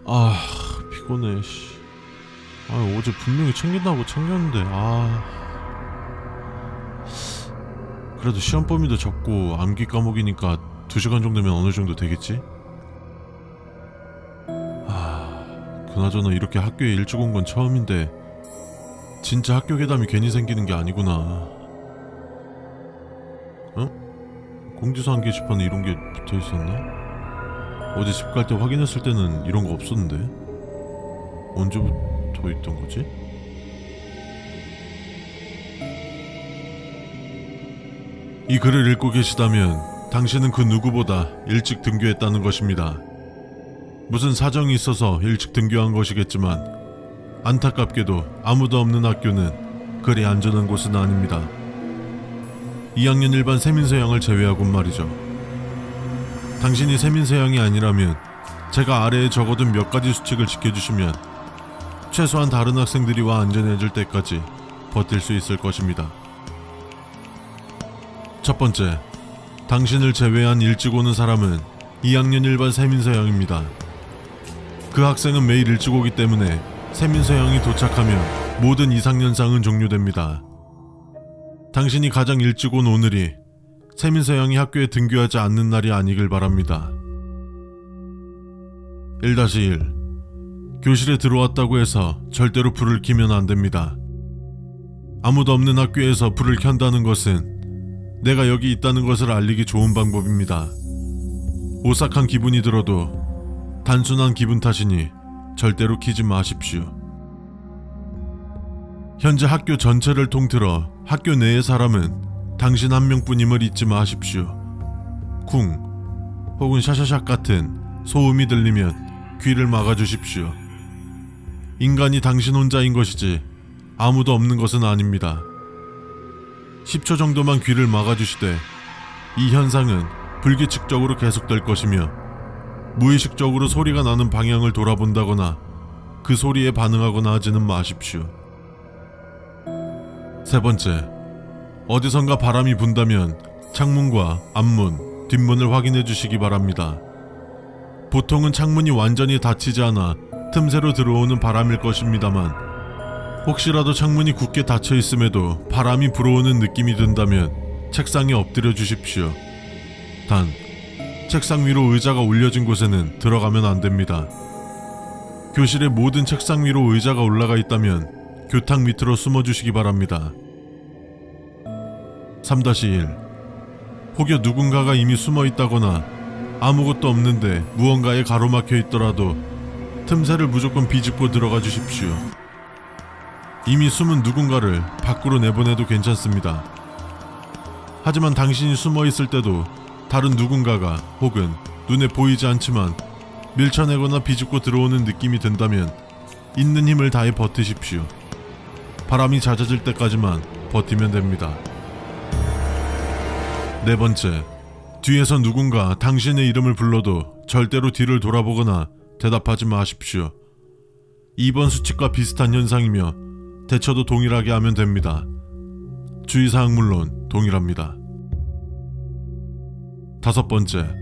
아, 피곤해. 씨. 아, 어제 분명히 챙긴다고 챙겼는데. 그래도 시험 범위도 적고 암기 과목이니까 2시간 정도면 어느 정도 되겠지? 그나저나 이렇게 학교에 일찍 온 건 처음인데 진짜 학교 괴담이 괜히 생기는 게 아니구나. 어? 공지사항 게시판에 이런 게 붙어있었나? 어제 집 갈 때 확인했을 때는 이런 거 없었는데 언제부터 있던 거지? 이 글을 읽고 계시다면 당신은 그 누구보다 일찍 등교했다는 것입니다. 무슨 사정이 있어서 일찍 등교한 것이겠지만 안타깝게도 아무도 없는 학교는 그리 안전한 곳은 아닙니다. 2학년 일반 세민서양을 제외하곤 말이죠. 당신이 세민서양이 아니라면 제가 아래에 적어둔 몇 가지 수칙을 지켜주시면 최소한 다른 학생들이 와 안전해질 때까지 버틸 수 있을 것입니다. 첫 번째, 당신을 제외한 일찍 오는 사람은 2학년 일반 세민서양입니다. 그 학생은 매일 일찍 오기 때문에 세민서양이 도착하면 모든 이상현상은 종료됩니다. 당신이 가장 일찍 온 오늘이 세민서양이 학교에 등교하지 않는 날이 아니길 바랍니다. 1-1 교실에 들어왔다고 해서 절대로 불을 켜면 안됩니다. 아무도 없는 학교에서 불을 켠다는 것은 내가 여기 있다는 것을 알리기 좋은 방법입니다. 오싹한 기분이 들어도 단순한 기분 탓이니 절대로 켜지 마십시오. 현재 학교 전체를 통틀어 학교 내의 사람은 당신 한 명뿐임을 잊지 마십시오. 쿵 혹은 샤샤샥 같은 소음이 들리면 귀를 막아주십시오. 인간이 당신 혼자인 것이지 아무도 없는 것은 아닙니다. 10초 정도만 귀를 막아주시되 이 현상은 불규칙적으로 계속될 것이며 무의식적으로 소리가 나는 방향을 돌아본다거나 그 소리에 반응하거나 하지는 마십시오. 세 번째, 어디선가 바람이 분다면 창문과 앞문, 뒷문을 확인해 주시기 바랍니다. 보통은 창문이 완전히 닫히지 않아 틈새로 들어오는 바람일 것입니다만 혹시라도 창문이 굳게 닫혀 있음에도 바람이 불어오는 느낌이 든다면 책상에 엎드려 주십시오. 단, 책상 위로 의자가 올려진 곳에는 들어가면 안됩니다. 교실의 모든 책상 위로 의자가 올라가 있다면 교탁 밑으로 숨어 주시기 바랍니다. 3-1 혹여 누군가가 이미 숨어 있다거나 아무것도 없는데 무언가에 가로막혀 있더라도 틈새를 무조건 비집고 들어가 주십시오. 이미 숨은 누군가를 밖으로 내보내도 괜찮습니다. 하지만 당신이 숨어 있을 때도 다른 누군가가 혹은 눈에 보이지 않지만 밀쳐내거나 비집고 들어오는 느낌이 든다면 있는 힘을 다해 버티십시오. 바람이 잦아질 때까지만 버티면 됩니다. 네 번째, 뒤에서 누군가 당신의 이름을 불러도 절대로 뒤를 돌아보거나 대답하지 마십시오. 2번 수칙과 비슷한 현상이며 대처도 동일하게 하면 됩니다. 주의사항 물론 동일합니다. 5번째,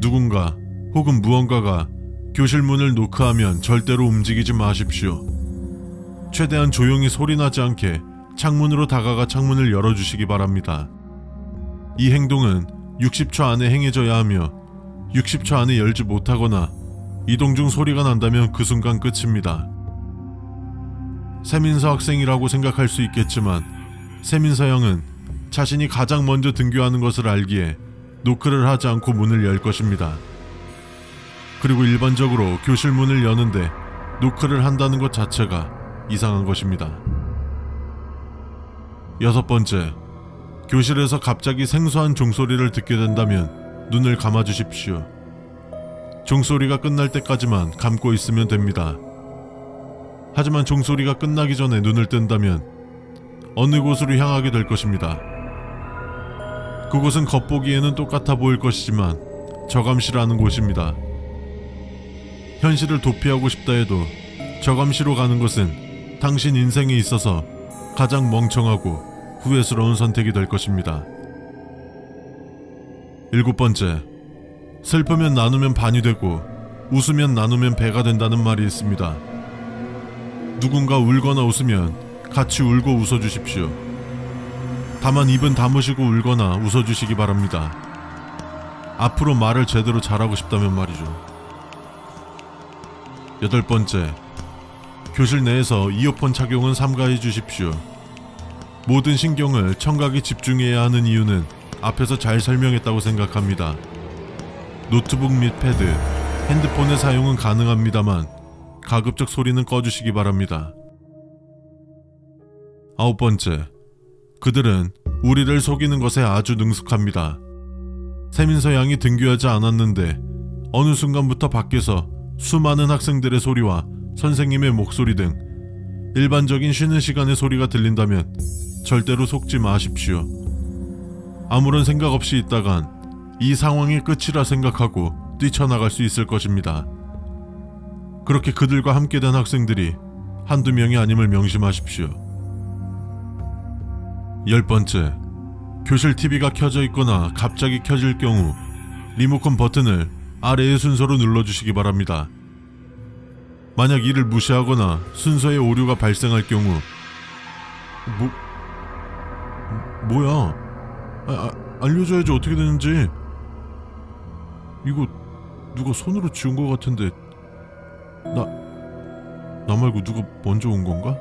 누군가 혹은 무언가가 교실 문을 노크하면 절대로 움직이지 마십시오. 최대한 조용히 소리나지 않게 창문으로 다가가 창문을 열어주시기 바랍니다. 이 행동은 60초 안에 행해져야 하며 60초 안에 열지 못하거나 이동 중 소리가 난다면 그 순간 끝입니다. 세민서 학생이라고 생각할 수 있겠지만 세민서형은 자신이 가장 먼저 등교하는 것을 알기에 노크를 하지 않고 문을 열 것입니다. 그리고 일반적으로 교실 문을 여는데 노크를 한다는 것 자체가 이상한 것입니다. 6번째, 교실에서 갑자기 생소한 종소리를 듣게 된다면 눈을 감아주십시오. 종소리가 끝날 때까지만 감고 있으면 됩니다. 하지만 종소리가 끝나기 전에 눈을 뜬다면 어느 곳으로 향하게 될 것입니다. 그곳은 겉보기에는 똑같아 보일 것이지만 저감시라는 곳입니다. 현실을 도피하고 싶다 해도 저감시로 가는 것은 당신 인생에 있어서 가장 멍청하고 후회스러운 선택이 될 것입니다. 7번째, 슬프면 나누면 반이 되고 웃으면 나누면 배가 된다는 말이 있습니다. 누군가 울거나 웃으면 같이 울고 웃어주십시오. 다만 입은 다무시고 울거나 웃어주시기 바랍니다. 앞으로 말을 제대로 잘하고 싶다면 말이죠. 8번째, 교실 내에서 이어폰 착용은 삼가해 주십시오. 모든 신경을 청각에 집중해야 하는 이유는 앞에서 잘 설명했다고 생각합니다. 노트북 및 패드, 핸드폰의 사용은 가능합니다만 가급적 소리는 꺼주시기 바랍니다. 9번째, 그들은 우리를 속이는 것에 아주 능숙합니다. 세민서 양이 등교하지 않았는데 어느 순간부터 밖에서 수많은 학생들의 소리와 선생님의 목소리 등 일반적인 쉬는 시간의 소리가 들린다면 절대로 속지 마십시오. 아무런 생각 없이 있다간 이 상황이 끝이라 생각하고 뛰쳐나갈 수 있을 것입니다. 그렇게 그들과 함께 된 학생들이 한두 명이 아님을 명심하십시오. 10번째, 교실 TV가 켜져 있거나 갑자기 켜질 경우 리모컨 버튼을 아래의 순서로 눌러주시기 바랍니다. 만약 이를 무시하거나 순서의 오류가 발생할 경우 뭐야? 알려줘야지 어떻게 되는지. 이거 누가 손으로 지운 것 같은데 나 말고 누가 먼저 온 건가?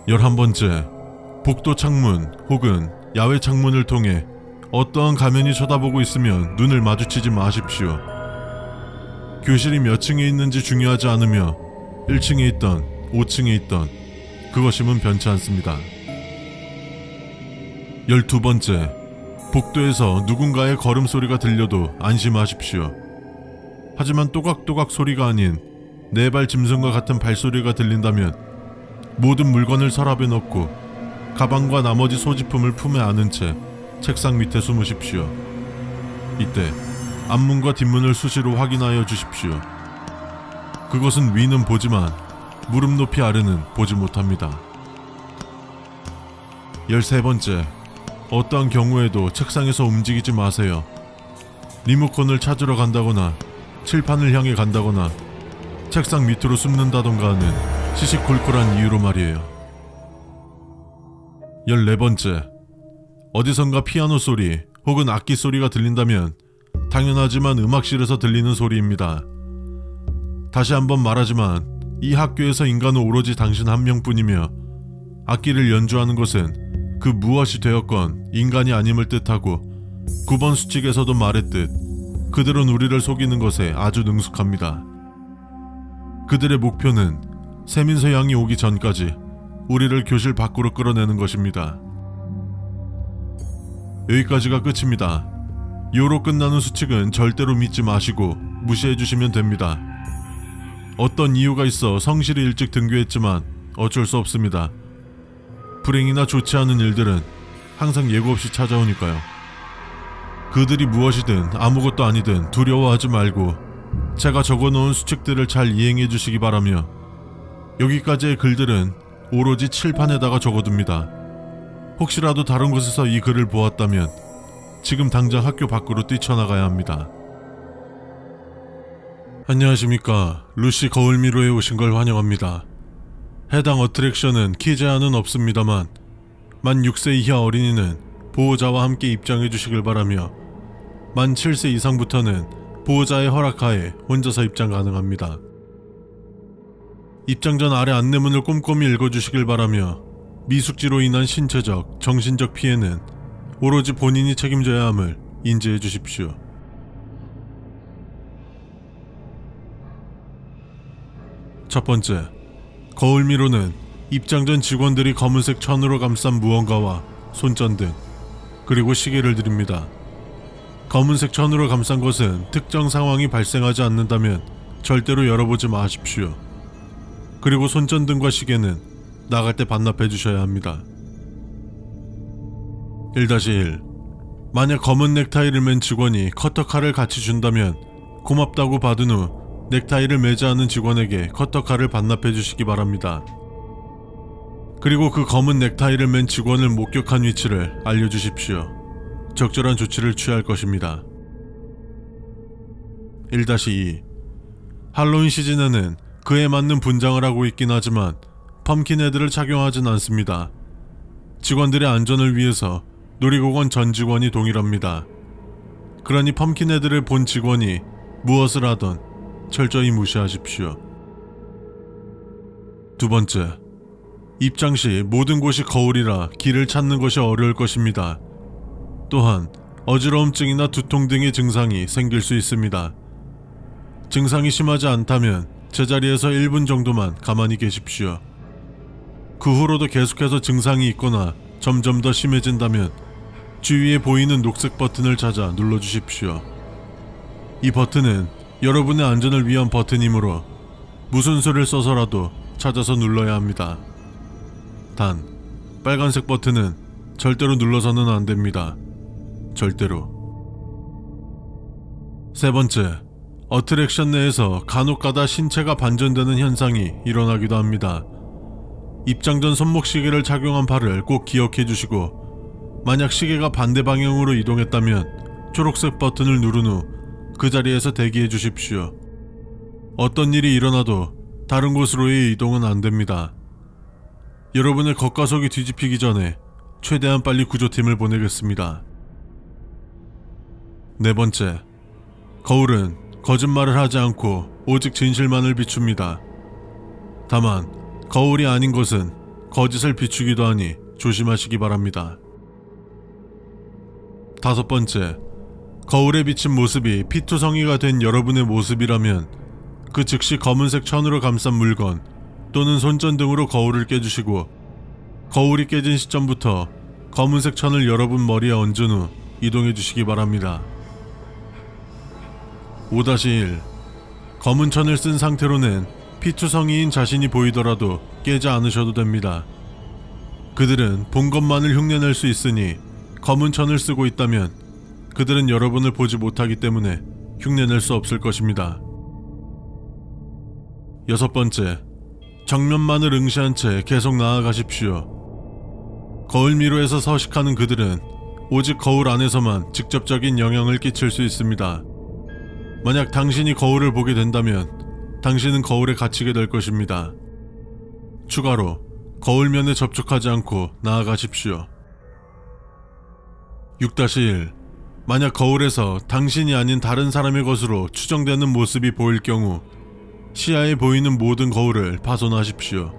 11번째, 복도 창문 혹은 야외 창문을 통해 어떠한 가면이 쳐다보고 있으면 눈을 마주치지 마십시오. 교실이 몇 층에 있는지 중요하지 않으며 1층에 있던 5층에 있던 그것임은 변치 않습니다. 12번째, 복도에서 누군가의 걸음소리가 들려도 안심하십시오. 하지만 또각또각 소리가 아닌 네 발 짐승과 같은 발소리가 들린다면 모든 물건을 서랍에 넣고 가방과 나머지 소지품을 품에 안은 채 책상 밑에 숨으십시오. 이때 앞문과 뒷문을 수시로 확인하여 주십시오. 그것은 위는 보지만 무릎 높이 아래는 보지 못합니다. 13번째, 어떠한 경우에도 책상에서 움직이지 마세요. 리모컨을 찾으러 간다거나 칠판을 향해 간다거나 책상 밑으로 숨는다던가 하는 시시콜콜한 이유로 말이에요. 14번째, 어디선가 피아노 소리 혹은 악기 소리가 들린다면 당연하지만 음악실에서 들리는 소리입니다. 다시 한번 말하지만 이 학교에서 인간은 오로지 당신 한 명뿐이며 악기를 연주하는 것은 그 무엇이 되었건 인간이 아님을 뜻하고 9번 수칙에서도 말했듯 그들은 우리를 속이는 것에 아주 능숙합니다. 그들의 목표는 세민서 양이 오기 전까지 우리를 교실 밖으로 끌어내는 것입니다. 여기까지가 끝입니다. 요로 끝나는 수칙은 절대로 믿지 마시고 무시해 주시면 됩니다. 어떤 이유가 있어 성실히 일찍 등교했지만 어쩔 수 없습니다. 불행이나 좋지 않은 일들은 항상 예고 없이 찾아오니까요. 그들이 무엇이든 아무것도 아니든 두려워하지 말고 제가 적어놓은 수칙들을 잘 이행해 주시기 바라며 여기까지의 글들은 오로지 칠판에다가 적어둡니다. 혹시라도 다른 곳에서 이 글을 보았다면 지금 당장 학교 밖으로 뛰쳐나가야 합니다. 안녕하십니까. 루시 거울미로에 오신 걸 환영합니다. 해당 어트랙션은 키 제한은 없습니다만 만 6세 이하 어린이는 보호자와 함께 입장해 주시길 바라며 만 7세 이상부터는 보호자의 허락하에 혼자서 입장 가능합니다. 입장 전 아래 안내문을 꼼꼼히 읽어주시길 바라며 미숙지로 인한 신체적, 정신적 피해는 오로지 본인이 책임져야 함을 인지해 주십시오. 첫 번째, 거울미로는 입장 전 직원들이 검은색 천으로 감싼 무언가와 손전등, 그리고 시계를 드립니다. 검은색 천으로 감싼 것은 특정 상황이 발생하지 않는다면 절대로 열어보지 마십시오. 그리고 손전등과 시계는 나갈 때 반납해 주셔야 합니다. 1-1. 만약 검은 넥타이를 맨 직원이 커터칼을 같이 준다면 고맙다고 받은 후 넥타이를 매지 않은 직원에게 커터칼을 반납해 주시기 바랍니다. 그리고 그 검은 넥타이를 맨 직원을 목격한 위치를 알려주십시오. 적절한 조치를 취할 것입니다. 1-2 할로윈 시즌에는 그에 맞는 분장을 하고 있긴 하지만 펌킨헤드를 착용하진 않습니다. 직원들의 안전을 위해서 놀이공원 전 직원이 동일합니다. 그러니 펌킨헤드를 본 직원이 무엇을 하던 철저히 무시하십시오. 2번째, 입장 시 모든 곳이 거울이라 길을 찾는 것이 어려울 것입니다. 또한 어지러움증이나 두통 등의 증상이 생길 수 있습니다. 증상이 심하지 않다면 제자리에서 1분 정도만 가만히 계십시오. 그 후로도 계속해서 증상이 있거나 점점 더 심해진다면 주위에 보이는 녹색 버튼을 찾아 눌러주십시오. 이 버튼은 여러분의 안전을 위한 버튼이므로 무슨 수를 써서라도 찾아서 눌러야 합니다. 단, 빨간색 버튼은 절대로 눌러서는 안 됩니다. 절대로. 3번째, 어트랙션 내에서 간혹가다 신체가 반전되는 현상이 일어나기도 합니다. 입장 전 손목시계를 착용한 발을 꼭 기억해 주시고, 만약 시계가 반대 방향으로 이동했다면 초록색 버튼을 누른 후 그 자리에서 대기해 주십시오. 어떤 일이 일어나도 다른 곳으로의 이동은 안 됩니다. 여러분의 겉가속이 뒤집히기 전에 최대한 빨리 구조팀을 보내겠습니다. 4번째, 거울은 거짓말을 하지 않고 오직 진실만을 비춥니다. 다만 거울이 아닌 것은 거짓을 비추기도 하니 조심하시기 바랍니다. 5번째, 거울에 비친 모습이 피투성이가 된 여러분의 모습이라면 그 즉시 검은색 천으로 감싼 물건 또는 손전등으로 거울을 깨주시고, 거울이 깨진 시점부터 검은색 천을 여러분 머리에 얹은 후 이동해 주시기 바랍니다. 5-1 검은 천을 쓴 상태로는 피투성이인 자신이 보이더라도 깨지 않으셔도 됩니다. 그들은 본 것만을 흉내낼 수 있으니 검은 천을 쓰고 있다면 그들은 여러분을 보지 못하기 때문에 흉내낼 수 없을 것입니다. 6번째, 정면만을 응시한 채 계속 나아가십시오. 거울 미로에서 서식하는 그들은 오직 거울 안에서만 직접적인 영향을 끼칠 수 있습니다. 만약 당신이 거울을 보게 된다면 당신은 거울에 갇히게 될 것입니다. 추가로 거울면에 접촉하지 않고 나아가십시오. 6-1 만약 거울에서 당신이 아닌 다른 사람의 것으로 추정되는 모습이 보일 경우 시야에 보이는 모든 거울을 파손하십시오.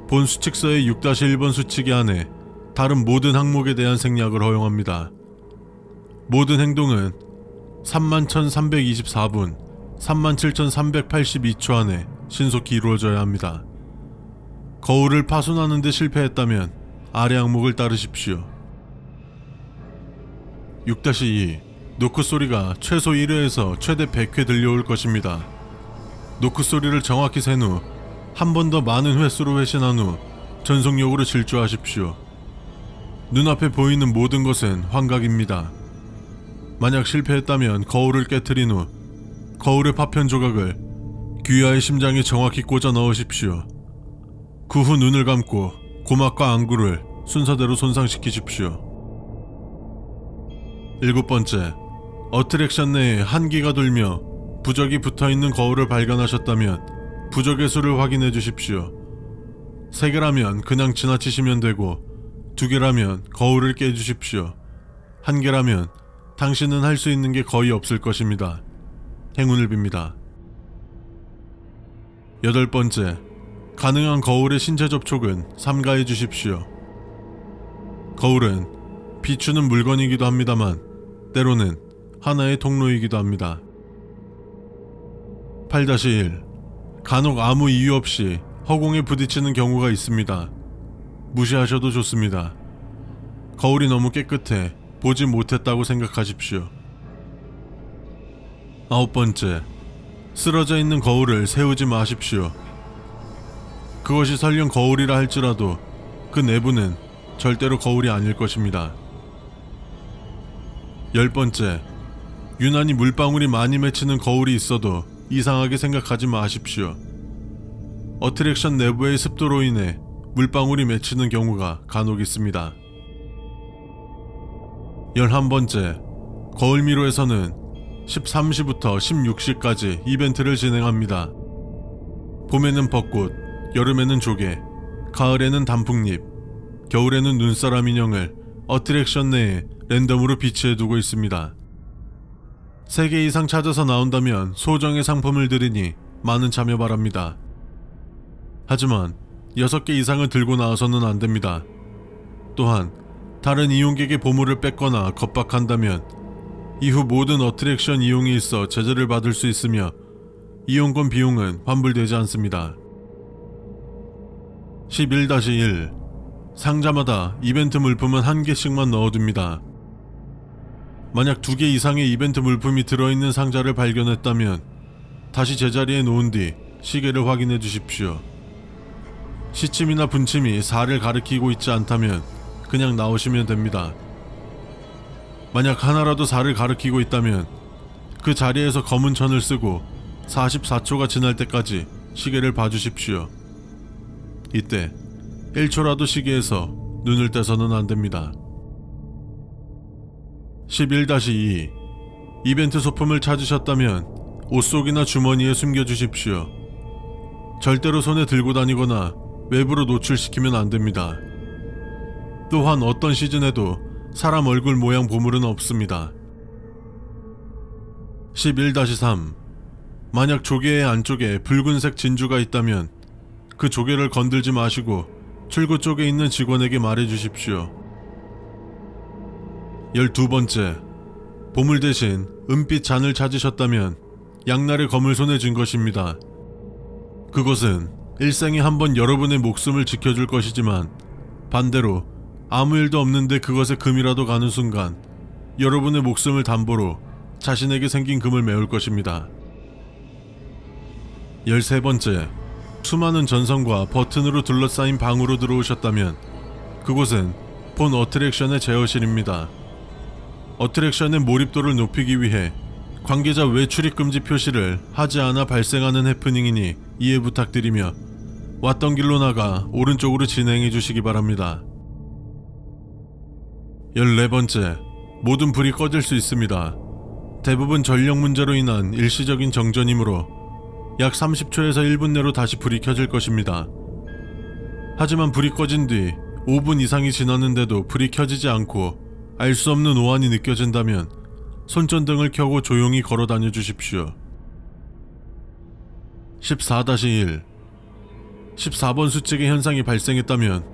본 수칙서의 6-1번 수칙이 안에 다른 모든 항목에 대한 생략을 허용합니다. 모든 행동은 31,324분, 37,382초 안에 신속히 이루어져야 합니다. 거울을 파손하는 데 실패했다면 아래 항목을 따르십시오. 6-2 노크 소리가 최소 1회에서 최대 100회 들려올 것입니다. 노크 소리를 정확히 센 후 한 번 더 많은 횟수로 회신한 후 전속력으로 질주하십시오. 눈앞에 보이는 모든 것은 환각입니다. 만약 실패했다면 거울을 깨트린 후 거울의 파편 조각을 귀하의 심장에 정확히 꽂아 넣으십시오. 그 후 눈을 감고 고막과 안구를 순서대로 손상시키십시오. 7번째, 어트랙션 내에 한기가 돌며 부적이 붙어있는 거울을 발견하셨다면 부적의 수를 확인해 주십시오. 3개라면 그냥 지나치시면 되고 2개라면 거울을 깨주십시오. 1개라면 당신은 할 수 있는 게 거의 없을 것입니다. 행운을 빕니다. 8번째, 가능한 거울의 신체 접촉은 삼가해 주십시오. 거울은 비추는 물건이기도 합니다만 때로는 하나의 통로이기도 합니다. 8-1 간혹 아무 이유 없이 허공에 부딪히는 경우가 있습니다. 무시하셔도 좋습니다. 거울이 너무 깨끗해 보지 못했다고 생각하십시오. 9번째, 쓰러져 있는 거울을 세우지 마십시오. 그것이 설령 거울이라 할지라도 그 내부는 절대로 거울이 아닐 것입니다. 10번째, 유난히 물방울이 많이 맺히는 거울이 있어도 이상하게 생각하지 마십시오. 어트랙션 내부의 습도로 인해 물방울이 맺히는 경우가 간혹 있습니다. 11번째, 거울 미로에서는 13시부터 16시까지 이벤트를 진행합니다. 봄에는 벚꽃, 여름에는 조개, 가을에는 단풍잎, 겨울에는 눈사람 인형을 어트랙션 내에 랜덤으로 비치해두고 있습니다. 3개 이상 찾아서 나온다면 소정의 상품을 드리니 많은 참여 바랍니다. 하지만 6개 이상을 들고 나와서는 안됩니다. 또한 다른 이용객의 보물을 뺏거나 겁박한다면 이후 모든 어트랙션 이용이 있어 제재를 받을 수 있으며 이용권 비용은 환불되지 않습니다. 11-1 상자마다 이벤트 물품은 1개씩만 넣어둡니다. 만약 2개 이상의 이벤트 물품이 들어있는 상자를 발견했다면 다시 제자리에 놓은 뒤 시계를 확인해 주십시오. 시침이나 분침이 4를 가리키고 있지 않다면 그냥 나오시면 됩니다. 만약 하나라도 4를 가리키고 있다면 그 자리에서 검은 천을 쓰고 44초가 지날 때까지 시계를 봐주십시오. 이때 1초라도 시계에서 눈을 떼서는 안됩니다. 11-2 이벤트 소품을 찾으셨다면 옷속이나 주머니에 숨겨주십시오. 절대로 손에 들고 다니거나 외부로 노출시키면 안됩니다. 또한 어떤 시즌에도 사람 얼굴 모양 보물은 없습니다. 11-3 만약 조개의 안쪽에 붉은색 진주가 있다면 그 조개를 건들지 마시고 출구 쪽에 있는 직원에게 말해주십시오. 12번째 보물 대신 은빛 잔을 찾으셨다면 양날의 검을 손에 쥔 것입니다. 그것은 일생에 한 번 여러분의 목숨을 지켜줄 것이지만 반대로 아무 일도 없는데 그것에 금이라도 가는 순간 여러분의 목숨을 담보로 자신에게 생긴 금을 메울 것입니다. 13번째 수많은 전선과 버튼으로 둘러싸인 방으로 들어오셨다면 그곳은 본 어트랙션의 제어실입니다. 어트랙션의 몰입도를 높이기 위해 관계자 외출입 금지 표시를 하지 않아 발생하는 해프닝이니 이해 부탁드리며 왔던 길로 나가 오른쪽으로 진행해 주시기 바랍니다. 14번째 모든 불이 꺼질 수 있습니다. 대부분 전력 문제로 인한 일시적인 정전이므로 약 30초에서 1분 내로 다시 불이 켜질 것입니다. 하지만 불이 꺼진 뒤 5분 이상이 지났는데도 불이 켜지지 않고 알 수 없는 오한이 느껴진다면 손전등을 켜고 조용히 걸어 다녀 주십시오. 14-1 14번 수칙의 현상이 발생했다면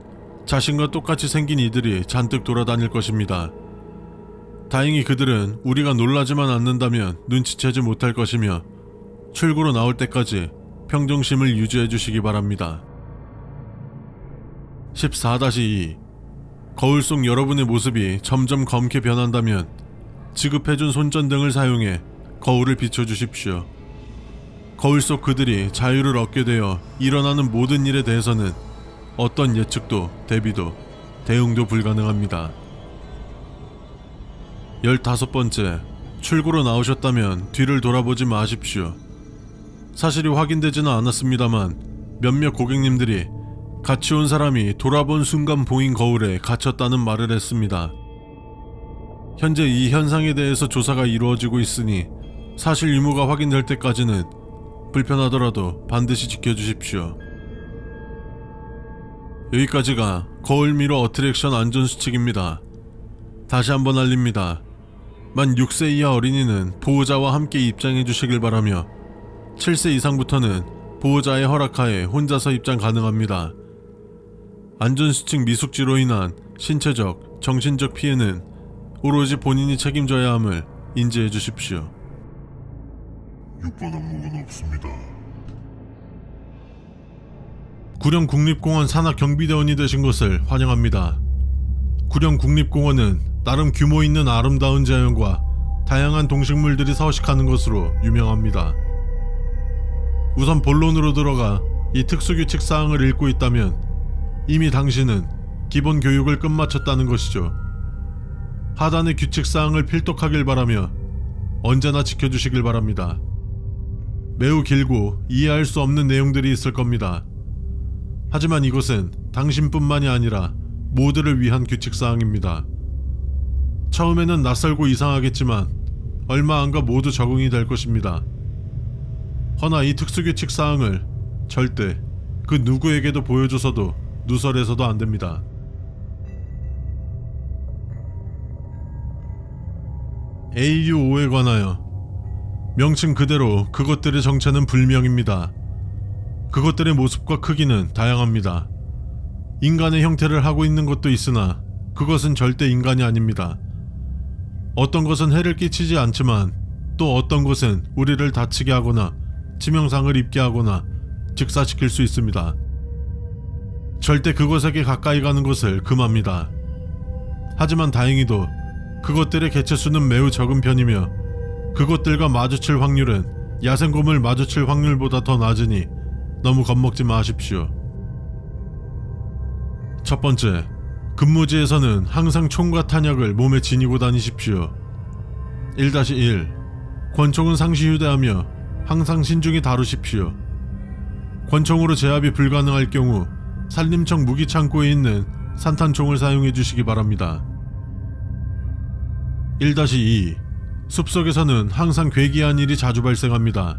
자신과 똑같이 생긴 이들이 잔뜩 돌아다닐 것입니다. 다행히 그들은 우리가 놀라지만 않는다면 눈치채지 못할 것이며 출구로 나올 때까지 평정심을 유지해 주시기 바랍니다. 14-2 거울 속 여러분의 모습이 점점 검게 변한다면 지급해준 손전등을 사용해 거울을 비춰주십시오. 거울 속 그들이 자유를 얻게 되어 일어나는 모든 일에 대해서는 어떤 예측도 대비도 대응도 불가능합니다. 15번째 출구로 나오셨다면 뒤를 돌아보지 마십시오. 사실이 확인되지는 않았습니다만 몇몇 고객님들이 같이 온 사람이 돌아본 순간 보인 거울에 갇혔다는 말을 했습니다. 현재 이 현상에 대해서 조사가 이루어지고 있으니 사실 유무가 확인될 때까지는 불편하더라도 반드시 지켜주십시오. 여기까지가 거울 미러 어트랙션 안전수칙입니다. 다시 한번 알립니다. 만 6세 이하 어린이는 보호자와 함께 입장해 주시길 바라며 7세 이상부터는 보호자의 허락하에 혼자서 입장 가능합니다. 안전수칙 미숙지로 인한 신체적, 정신적 피해는 오로지 본인이 책임져야 함을 인지해 주십시오. 6번 항목은 없습니다. 구령국립공원 산악경비대원이 되신 것을 환영합니다. 구령국립공원은 나름 규모 있는 아름다운 자연과 다양한 동식물들이 서식하는 것으로 유명합니다. 우선 본론으로 들어가 이 특수규칙 사항을 읽고 있다면 이미 당신은 기본 교육을 끝마쳤다는 것이죠. 하단의 규칙 사항을 필독하길 바라며 언제나 지켜주시길 바랍니다. 매우 길고 이해할 수 없는 내용들이 있을 겁니다. 하지만 이것은 당신뿐만이 아니라 모두를 위한 규칙 사항입니다. 처음에는 낯설고 이상하겠지만 얼마 안가 모두 적응이 될 것입니다. 허나 이 특수규칙 사항을 절대 그 누구에게도 보여줘서도 누설해서도 안됩니다. AU5에 관하여 명칭 그대로 그것들의 정체는 불명입니다. 그것들의 모습과 크기는 다양합니다. 인간의 형태를 하고 있는 것도 있으나 그것은 절대 인간이 아닙니다. 어떤 것은 해를 끼치지 않지만 또 어떤 것은 우리를 다치게 하거나 치명상을 입게 하거나 직사시킬 수 있습니다. 절대 그것에게 가까이 가는 것을 금합니다. 하지만 다행히도 그것들의 개체수는 매우 적은 편이며 그것들과 마주칠 확률은 야생곰을 마주칠 확률보다 더 낮으니 너무 겁먹지 마십시오. 첫 번째, 근무지에서는 항상 총과 탄약을 몸에 지니고 다니십시오. 1-1. 권총은 상시 휴대하며 항상 신중히 다루십시오. 권총으로 제압이 불가능할 경우 산림청 무기창고에 있는 산탄총을 사용해 주시기 바랍니다. 1-2. 숲속에서는 항상 괴기한 일이 자주 발생합니다.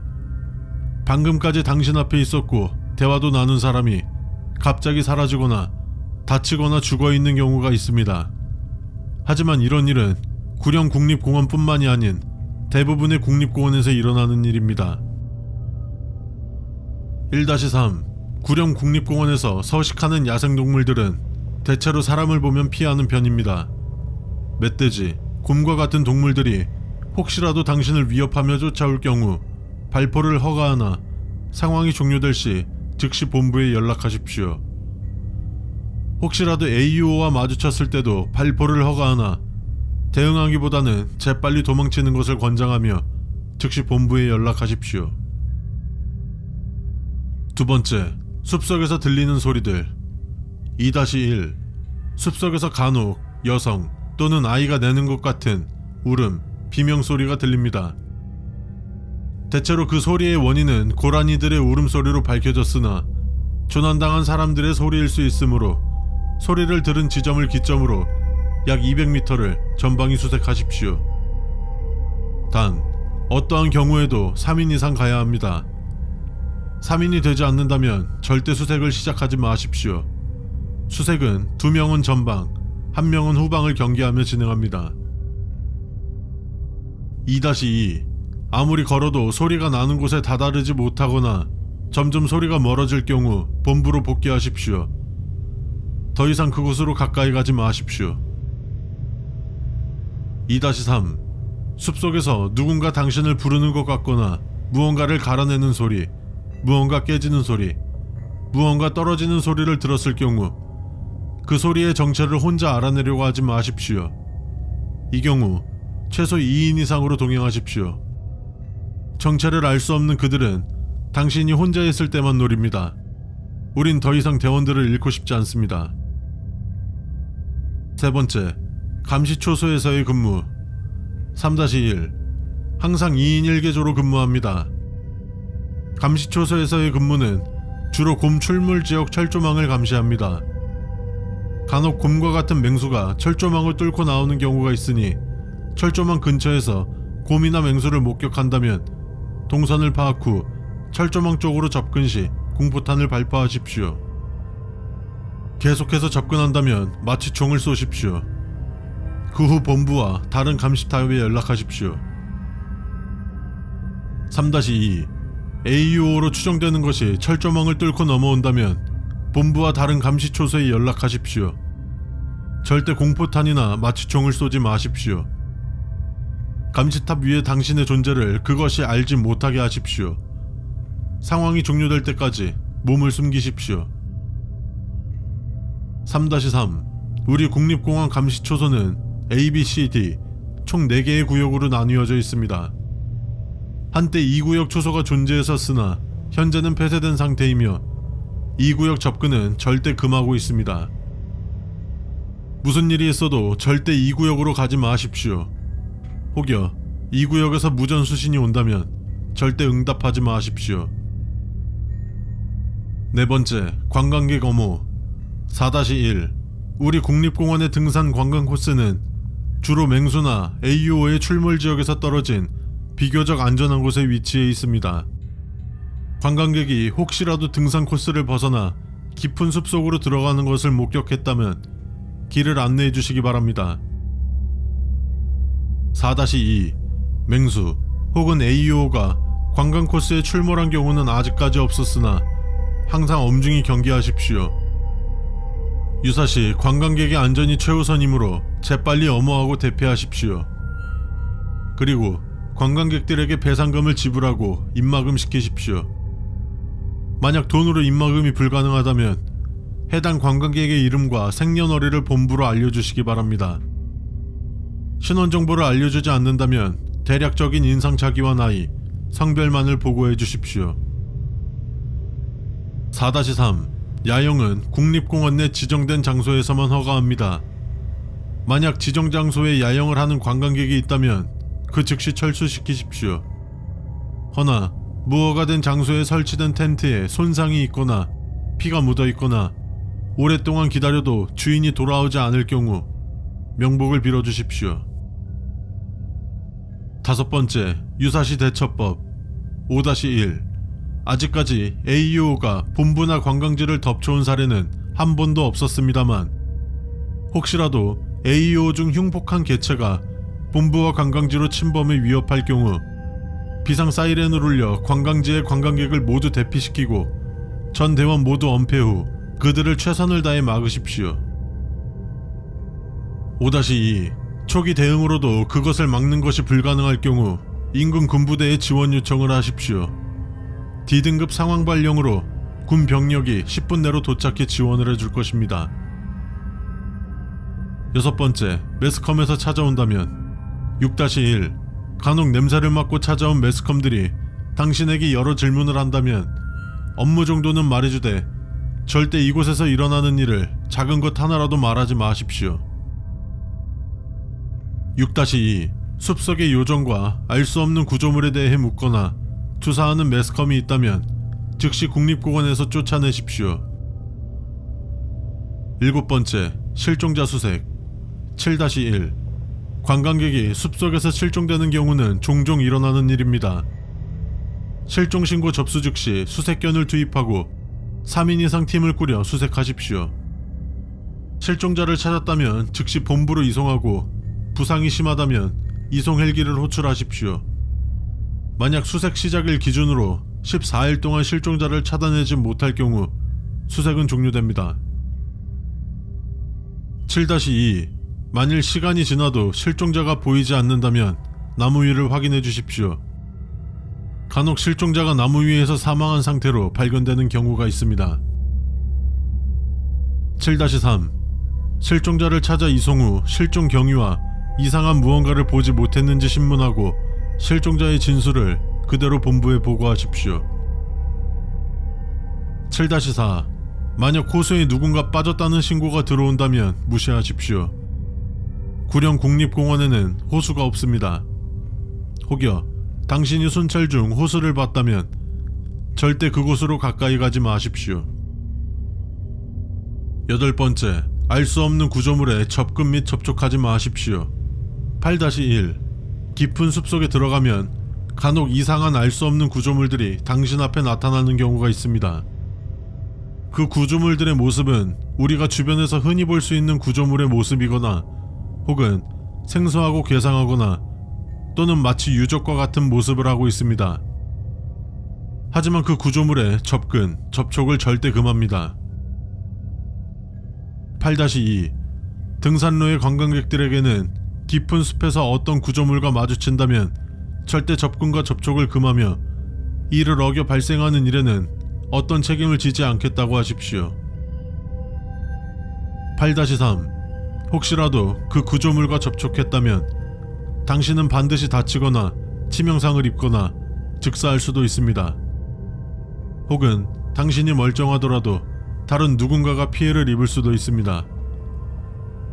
방금까지 당신 앞에 있었고 대화도 나눈 사람이 갑자기 사라지거나 다치거나 죽어있는 경우가 있습니다. 하지만 이런 일은 구령 국립공원뿐만이 아닌 대부분의 국립공원에서 일어나는 일입니다. 1-3. 구령 국립공원에서 서식하는 야생동물들은 대체로 사람을 보면 피하는 편입니다. 멧돼지, 곰과 같은 동물들이 혹시라도 당신을 위협하며 쫓아올 경우 발포를 허가하나 상황이 종료될 시 즉시 본부에 연락하십시오. 혹시라도 AUO와 마주쳤을 때도 발포를 허가하나 대응하기보다는 재빨리 도망치는 것을 권장하며 즉시 본부에 연락하십시오. 두 번째, 숲속에서 들리는 소리들. 2-1. 숲속에서 간혹 여성 또는 아이가 내는 것 같은 울음, 비명소리가 들립니다. 대체로 그 소리의 원인은 고라니들의 울음소리로 밝혀졌으나 조난당한 사람들의 소리일 수 있으므로 소리를 들은 지점을 기점으로 약 200m를 전방위 수색하십시오. 단, 어떠한 경우에도 3인 이상 가야 합니다. 3인이 되지 않는다면 절대 수색을 시작하지 마십시오. 수색은 2명은 전방, 1명은 후방을 경계하며 진행합니다. 2-2. 아무리 걸어도 소리가 나는 곳에 다다르지 못하거나 점점 소리가 멀어질 경우 본부로 복귀하십시오. 더 이상 그곳으로 가까이 가지 마십시오. 2-3. 숲속에서 누군가 당신을 부르는 것 같거나 무언가를 갈아내는 소리, 무언가 깨지는 소리, 무언가 떨어지는 소리를 들었을 경우 그 소리의 정체를 혼자 알아내려고 하지 마십시오. 이 경우 최소 2인 이상으로 동행하십시오. 정체를 알 수 없는 그들은 당신이 혼자 있을 때만 노립니다. 우린 더 이상 대원들을 잃고 싶지 않습니다. 세 번째, 감시초소에서의 근무. 3-1. 항상 2인 1개조로 근무합니다. 감시초소에서의 근무는 주로 곰 출몰 지역 철조망을 감시합니다. 간혹 곰과 같은 맹수가 철조망을 뚫고 나오는 경우가 있으니 철조망 근처에서 곰이나 맹수를 목격한다면 동선을 파악 후 철조망 쪽으로 접근 시 공포탄을 발포하십시오. 계속해서 접근한다면 마치 총을 쏘십시오. 그 후 본부와 다른 감시탑에 연락하십시오. 3-2. AUO로 추정되는 것이 철조망을 뚫고 넘어온다면 본부와 다른 감시초소에 연락하십시오. 절대 공포탄이나 마취총을 쏘지 마십시오. 감시탑 위에 당신의 존재를 그것이 알지 못하게 하십시오. 상황이 종료될 때까지 몸을 숨기십시오. 3-3. 우리 국립공원 감시초소는 A, B, C, D 총 4개의 구역으로 나뉘어져 있습니다. 한때 2구역 초소가 존재했었으나 현재는 폐쇄된 상태이며 2구역 접근은 절대 금하고 있습니다. 무슨 일이 있어도 절대 2구역으로 가지 마십시오. 혹여 2구역에서 무전 수신이 온다면 절대 응답하지 마십시오. 네 번째, 관광객 엄호. 4-1. 우리 국립공원의 등산 관광 코스는 주로 맹수나 AUO의 출몰 지역에서 떨어진 비교적 안전한 곳에 위치해 있습니다. 관광객이 혹시라도 등산 코스를 벗어나 깊은 숲속으로 들어가는 것을 목격했다면 길을 안내해 주시기 바랍니다. 4-2 맹수 혹은 AUO가 관광 코스에 출몰한 경우는 아직까지 없었으나 항상 엄중히 경계하십시오. 유사시 관광객의 안전이 최우선이므로 재빨리 엄호하고 대피하십시오. 그리고 관광객들에게 배상금을 지불하고 입마금 시키십시오. 만약 돈으로 입마금이 불가능하다면 해당 관광객의 이름과 생년월일을 본부로 알려주시기 바랍니다. 신원정보를 알려주지 않는다면 대략적인 인상착의와 나이, 성별만을 보고해 주십시오. 4-3 야영은 국립공원 내 지정된 장소에서만 허가합니다. 만약 지정 장소에 야영을 하는 관광객이 있다면 그 즉시 철수시키십시오. 허나 무허가 된 장소에 설치된 텐트에 손상이 있거나 피가 묻어 있거나 오랫동안 기다려도 주인이 돌아오지 않을 경우 명복을 빌어주십시오. 5번째, 유사시 대처법 5-1 아직까지 AUO가 본부나 관광지를 덮쳐온 사례는 한 번도 없었습니다만 혹시라도 AUO 중 흉폭한 개체가 본부와 관광지로 침범해 위협할 경우 비상 사이렌을 울려 관광지의 관광객을 모두 대피시키고 전 대원 모두 엄폐 후 그들을 최선을 다해 막으십시오. 5-2 초기 대응으로도 그것을 막는 것이 불가능할 경우 인근 군부대에 지원 요청을 하십시오. D등급 상황 발령으로 군 병력이 10분 내로 도착해 지원을 해줄 것입니다. 6번째, 매스컴에서 찾아온다면 6-1 간혹 냄새를 맡고 찾아온 매스컴들이 당신에게 여러 질문을 한다면 업무 정도는 말해주되 절대 이곳에서 일어나는 일을 작은 것 하나라도 말하지 마십시오. 6-2 숲속의 요정과 알 수 없는 구조물에 대해 묻거나 투사하는 매스컴이 있다면 즉시 국립공원에서 쫓아내십시오. 7번째, 실종자 수색 7-1 관광객이 숲속에서 실종되는 경우는 종종 일어나는 일입니다. 실종신고 접수 즉시 수색견을 투입하고 3인 이상 팀을 꾸려 수색하십시오. 실종자를 찾았다면 즉시 본부로 이송하고 부상이 심하다면 이송 헬기를 호출하십시오. 만약 수색 시작일 기준으로 14일 동안 실종자를 찾아내지 못할 경우 수색은 종료됩니다. 7-2 만일 시간이 지나도 실종자가 보이지 않는다면 나무 위를 확인해 주십시오. 간혹 실종자가 나무 위에서 사망한 상태로 발견되는 경우가 있습니다. 7-3 실종자를 찾아 이송 후 실종 경위와 이상한 무언가를 보지 못했는지 신문하고 실종자의 진술을 그대로 본부에 보고하십시오. 7-4 만약 호수에 누군가 빠졌다는 신고가 들어온다면 무시하십시오. 구령 국립공원에는 호수가 없습니다. 혹여 당신이 순찰 중 호수를 봤다면 절대 그곳으로 가까이 가지 마십시오. 8번째, 알 수 없는 구조물에 접근 및 접촉하지 마십시오. 8-1 깊은 숲속에 들어가면 간혹 이상한 알 수 없는 구조물들이 당신 앞에 나타나는 경우가 있습니다. 그 구조물들의 모습은 우리가 주변에서 흔히 볼 수 있는 구조물의 모습이거나 혹은 생소하고 괴상하거나 또는 마치 유적과 같은 모습을 하고 있습니다. 하지만 그 구조물에 접근, 접촉을 절대 금합니다. 8-2 등산로의 관광객들에게는 깊은 숲에서 어떤 구조물과 마주친다면 절대 접근과 접촉을 금하며 이를 어겨 발생하는 일에는 어떤 책임을 지지 않겠다고 하십시오. 8-3 혹시라도 그 구조물과 접촉했다면 당신은 반드시 다치거나 치명상을 입거나 즉사할 수도 있습니다. 혹은 당신이 멀쩡하더라도 다른 누군가가 피해를 입을 수도 있습니다.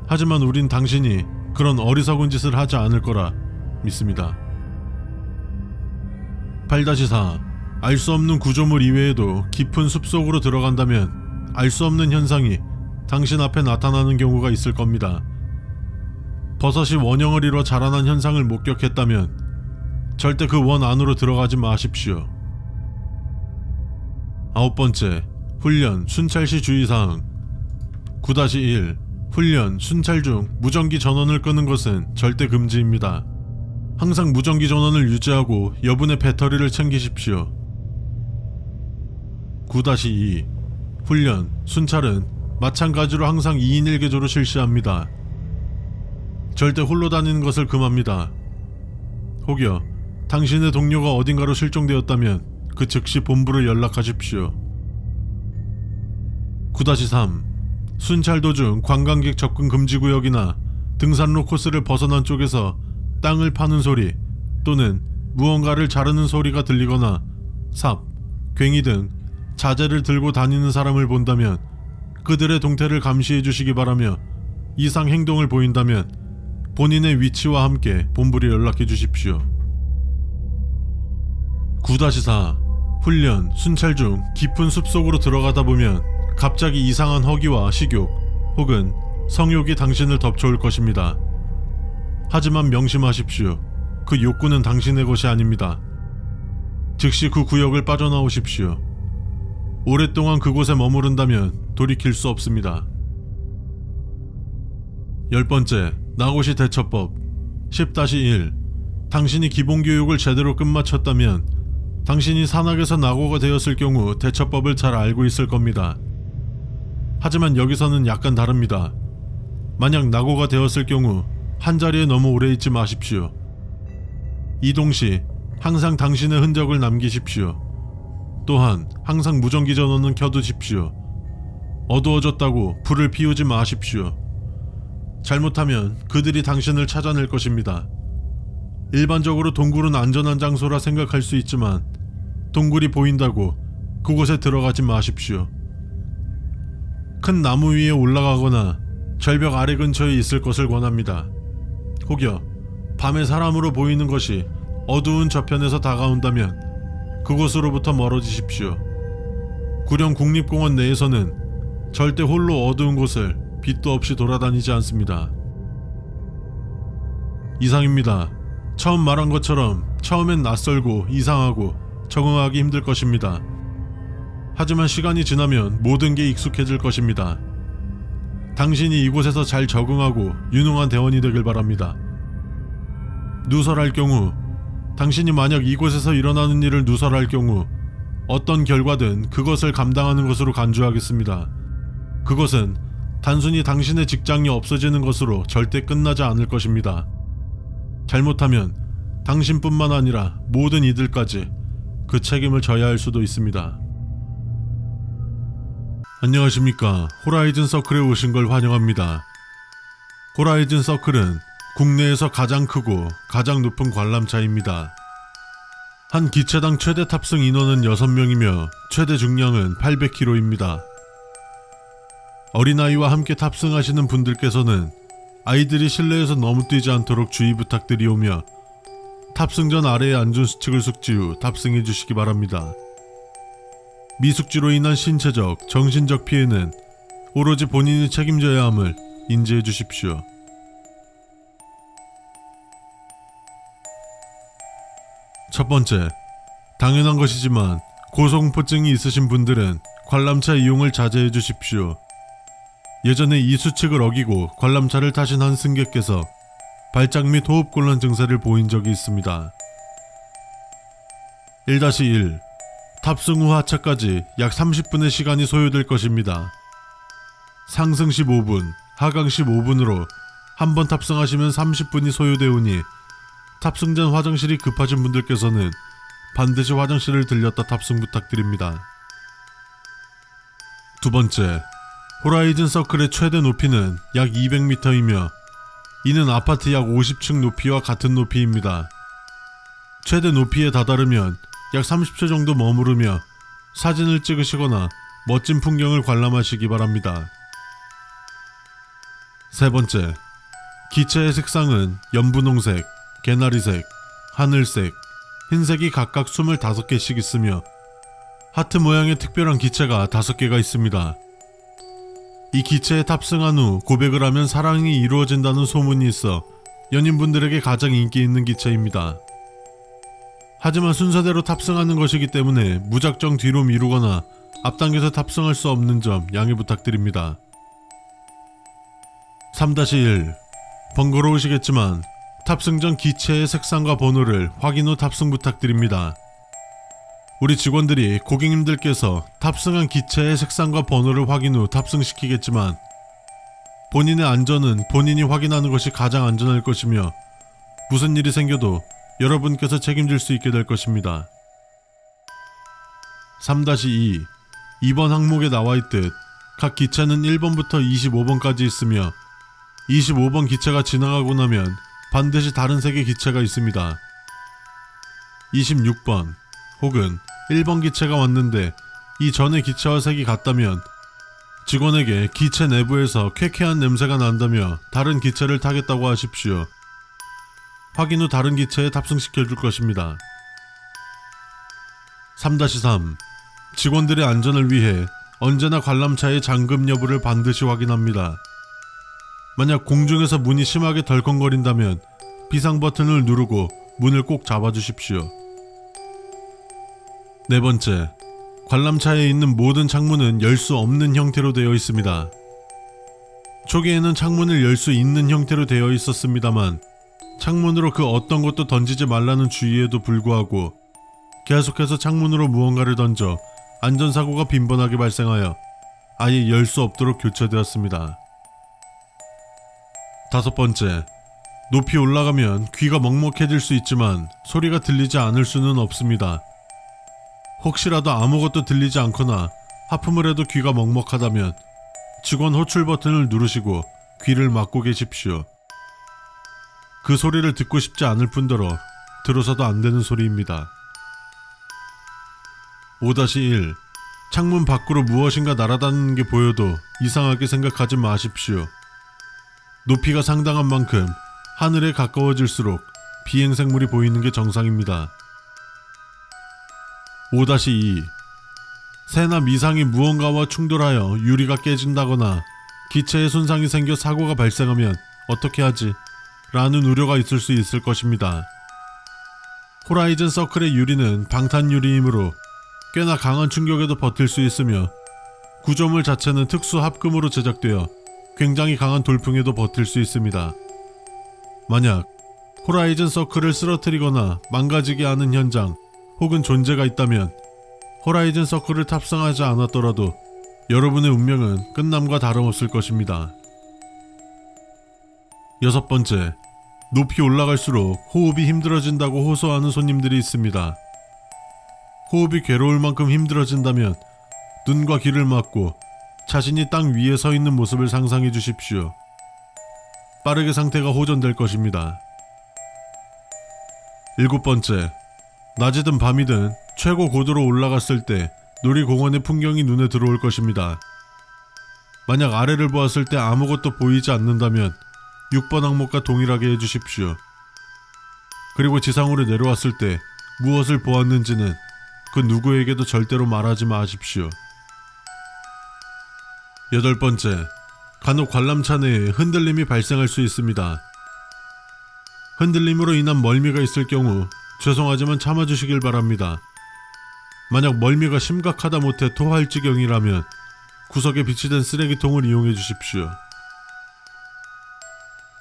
하지만 우린 당신이 그런 어리석은 짓을 하지 않을 거라 믿습니다. 8-4 알 수 없는 구조물 이외에도 깊은 숲속으로 들어간다면 알 수 없는 현상이 당신 앞에 나타나는 경우가 있을 겁니다. 버섯이 원형을 이뤄 자라난 현상을 목격했다면 절대 그 원 안으로 들어가지 마십시오. 9번째, 훈련 순찰 시 주의사항. 9-1 훈련 순찰 중 무전기 전원을 끄는 것은 절대 금지입니다. 항상 무전기 전원을 유지하고 여분의 배터리를 챙기십시오. 9-2 훈련 순찰은 마찬가지로 항상 2인 1개조로 실시합니다. 절대 홀로 다니는 것을 금합니다. 혹여 당신의 동료가 어딘가로 실종되었다면 그 즉시 본부로 연락하십시오. 9-3 순찰 도중 관광객 접근 금지 구역이나 등산로 코스를 벗어난 쪽에서 땅을 파는 소리 또는 무언가를 자르는 소리가 들리거나 삽, 괭이 등 자재를 들고 다니는 사람을 본다면 그들의 동태를 감시해 주시기 바라며 이상 행동을 보인다면 본인의 위치와 함께 본부로 연락해 주십시오. 9-4 훈련 순찰 중 깊은 숲속으로 들어가다 보면 갑자기 이상한 허기와 식욕 혹은 성욕이 당신을 덮쳐올 것입니다. 하지만 명심하십시오. 그 욕구는 당신의 것이 아닙니다. 즉시 그 구역을 빠져나오십시오. 오랫동안 그곳에 머무른다면 돌이킬 수 없습니다. 10번째, 나고시 대처법. 10-1 당신이 기본교육을 제대로 끝마쳤다면 당신이 산악에서 낙오가 되었을 경우 대처법을 잘 알고 있을 겁니다. 하지만 여기서는 약간 다릅니다. 만약 낙오가 되었을 경우 한자리에 너무 오래 있지 마십시오. 이동 시 항상 당신의 흔적을 남기십시오. 또한 항상 무전기 전원은 켜두십시오. 어두워졌다고 불을 피우지 마십시오. 잘못하면 그들이 당신을 찾아낼 것입니다. 일반적으로 동굴은 안전한 장소라 생각할 수 있지만 동굴이 보인다고 그곳에 들어가지 마십시오. 큰 나무 위에 올라가거나 절벽 아래 근처에 있을 것을 권합니다. 혹여 밤에 사람으로 보이는 것이 어두운 저편에서 다가온다면 그곳으로부터 멀어지십시오. 구령 국립공원 내에서는 절대 홀로 어두운 곳을 빛도 없이 돌아다니지 않습니다. 이상입니다. 처음 말한 것처럼 처음엔 낯설고 이상하고 적응하기 힘들 것입니다. 하지만 시간이 지나면 모든 게 익숙해질 것입니다. 당신이 이곳에서 잘 적응하고 유능한 대원이 되길 바랍니다. 누설할 경우, 당신이 만약 이곳에서 일어나는 일을 누설할 경우 어떤 결과든 그것을 감당하는 것으로 간주하겠습니다. 그것은 단순히 당신의 직장이 없어지는 것으로 절대 끝나지 않을 것입니다. 잘못하면 당신뿐만 아니라 모든 이들까지 그 책임을 져야 할 수도 있습니다. 안녕하십니까. 호라이즌 서클에 오신 걸 환영합니다. 호라이즌 서클은 국내에서 가장 크고 가장 높은 관람차입니다. 한 기체당 최대 탑승 인원은 6명이며 최대 중량은 800kg입니다. 어린아이와 함께 탑승하시는 분들께서는 아이들이 실내에서 너무 뛰지 않도록 주의 부탁드리오며 탑승 전 아래의 안전수칙을 숙지 후 탑승해 주시기 바랍니다. 미숙지로 인한 신체적, 정신적 피해는 오로지 본인이 책임져야 함을 인지해 주십시오. 첫 번째, 당연한 것이지만 고소공포증이 있으신 분들은 관람차 이용을 자제해 주십시오. 예전에 이 수칙을 어기고 관람차를 타신 한 승객께서 발작 및 호흡곤란 증세를 보인 적이 있습니다. 1-1 탑승 후 하차까지 약 30분의 시간이 소요될 것입니다. 상승 시 5분, 하강 시 5분으로 한 번 탑승하시면 30분이 소요되오니 탑승 전 화장실이 급하신 분들께서는 반드시 화장실을 들렸다 탑승 부탁드립니다. 두 번째, 호라이즌 서클의 최대 높이는 약 200m이며 이는 아파트 약 50층 높이와 같은 높이입니다. 최대 높이에 다다르면 약 30초 정도 머무르며 사진을 찍으시거나 멋진 풍경을 관람하시기 바랍니다. 세 번째, 기체의 색상은 연분홍색, 개나리색, 하늘색, 흰색이 각각 25개씩 있으며 하트 모양의 특별한 기체가 5개가 있습니다. 이 기체에 탑승한 후 고백을 하면 사랑이 이루어진다는 소문이 있어 연인분들에게 가장 인기 있는 기체입니다. 하지만 순서대로 탑승하는 것이기 때문에 무작정 뒤로 미루거나 앞당겨서 탑승할 수 없는 점 양해 부탁드립니다. 3-1 번거로우시겠지만 탑승 전 기체의 색상과 번호를 확인 후 탑승 부탁드립니다. 우리 직원들이 고객님들께서 탑승한 기체의 색상과 번호를 확인 후 탑승시키겠지만 본인의 안전은 본인이 확인하는 것이 가장 안전할 것이며 무슨 일이 생겨도 여러분께서 책임질 수 있게 될 것입니다. 3-2 2번 항목에 나와있듯 각 기체는 1번부터 25번까지 있으며 25번 기체가 지나가고 나면 반드시 다른 색의 기체가 있습니다. 26번 혹은 1번 기체가 왔는데 이 전의 기체와 색이 같다면 직원에게 기체 내부에서 쾌쾌한 냄새가 난다며 다른 기체를 타겠다고 하십시오. 확인 후 다른 기체에 탑승시켜줄 것입니다. 3-3 직원들의 안전을 위해 언제나 관람차의 잠금 여부를 반드시 확인합니다. 만약 공중에서 문이 심하게 덜컹거린다면 비상 버튼을 누르고 문을 꼭 잡아주십시오. 4번째, 관람차에 있는 모든 창문은 열 수 없는 형태로 되어 있습니다. 초기에는 창문을 열 수 있는 형태로 되어 있었습니다만 창문으로 그 어떤 것도 던지지 말라는 주의에도 불구하고 계속해서 창문으로 무언가를 던져 안전사고가 빈번하게 발생하여 아예 열 수 없도록 교체되었습니다. 5번째, 높이 올라가면 귀가 먹먹해질 수 있지만 소리가 들리지 않을 수는 없습니다. 혹시라도 아무것도 들리지 않거나 하품을 해도 귀가 먹먹하다면 직원 호출 버튼을 누르시고 귀를 막고 계십시오. 그 소리를 듣고 싶지 않을 뿐더러 들어서도 안 되는 소리입니다. 5-1 창문 밖으로 무엇인가 날아다니는 게 보여도 이상하게 생각하지 마십시오. 높이가 상당한 만큼 하늘에 가까워질수록 비행생물이 보이는 게 정상입니다. 5-2 새나 미상이 무언가와 충돌하여 유리가 깨진다거나 기체에 손상이 생겨 사고가 발생하면 어떻게 하지? 라는 우려가 있을 수 있을 것입니다. 호라이즌 서클의 유리는 방탄 유리이므로 꽤나 강한 충격에도 버틸 수 있으며 구조물 자체는 특수 합금으로 제작되어 굉장히 강한 돌풍에도 버틸 수 있습니다. 만약 호라이즌 서클을 쓰러뜨리거나 망가지게 하는 현장 혹은 존재가 있다면 호라이즌 서클을 탑승하지 않았더라도 여러분의 운명은 끝남과 다름없을 것입니다. 6번째, 높이 올라갈수록 호흡이 힘들어진다고 호소하는 손님들이 있습니다. 호흡이 괴로울 만큼 힘들어진다면 눈과 귀를 막고 자신이 땅 위에 서 있는 모습을 상상해 주십시오. 빠르게 상태가 호전될 것입니다. 7번째, 낮이든 밤이든 최고 고도로 올라갔을 때 놀이공원의 풍경이 눈에 들어올 것입니다. 만약 아래를 보았을 때 아무것도 보이지 않는다면 6번 항목과 동일하게 해주십시오. 그리고 지상으로 내려왔을 때 무엇을 보았는지는 그 누구에게도 절대로 말하지 마십시오. 8번째, 간혹 관람차 내에 흔들림이 발생할 수 있습니다. 흔들림으로 인한 멀미가 있을 경우 죄송하지만 참아주시길 바랍니다. 만약 멀미가 심각하다 못해 토할 지경이라면 구석에 비치된 쓰레기통을 이용해 주십시오.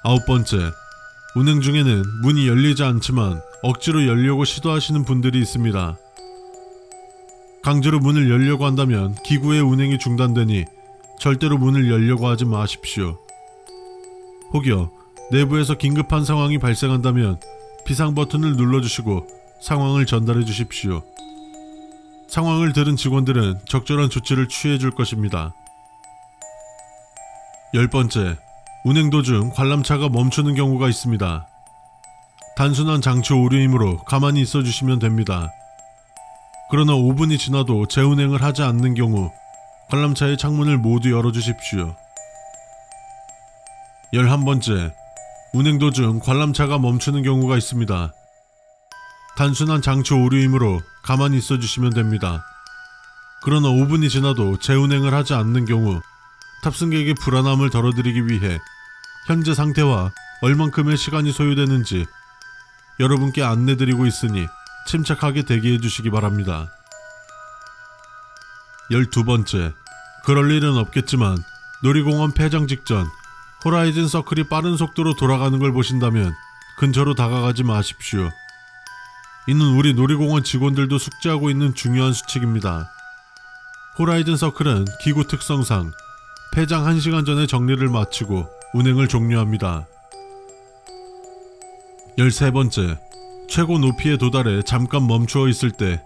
9번째, 운행 중에는 문이 열리지 않지만 억지로 열려고 시도하시는 분들이 있습니다. 강제로 문을 열려고 한다면 기구의 운행이 중단되니 절대로 문을 열려고 하지 마십시오. 혹여 내부에서 긴급한 상황이 발생한다면 비상 버튼을 눌러주시고 상황을 전달해 주십시오. 상황을 들은 직원들은 적절한 조치를 취해 줄 것입니다. 10번째, 운행 도중 관람차가 멈추는 경우가 있습니다. 단순한 장치 오류이므로 가만히 있어 주시면 됩니다. 그러나 5분이 지나도 재운행을 하지 않는 경우 관람차의 창문을 모두 열어주십시오. 11번째, 운행 도중 관람차가 멈추는 경우가 있습니다. 단순한 장치 오류이므로 가만히 있어 주시면 됩니다. 그러나 5분이 지나도 재운행을 하지 않는 경우 탑승객의 불안함을 덜어드리기 위해 현재 상태와 얼만큼의 시간이 소요되는지 여러분께 안내드리고 있으니 침착하게 대기해 주시기 바랍니다. 12번째, 그럴 일은 없겠지만 놀이공원 폐장 직전 호라이즌 서클이 빠른 속도로 돌아가는 걸 보신다면 근처로 다가가지 마십시오. 이는 우리 놀이공원 직원들도 숙지하고 있는 중요한 수칙입니다. 호라이즌 서클은 기구 특성상 폐장 1시간 전에 정리를 마치고 운행을 종료합니다. 13번째, 최고 높이에 도달해 잠깐 멈추어 있을 때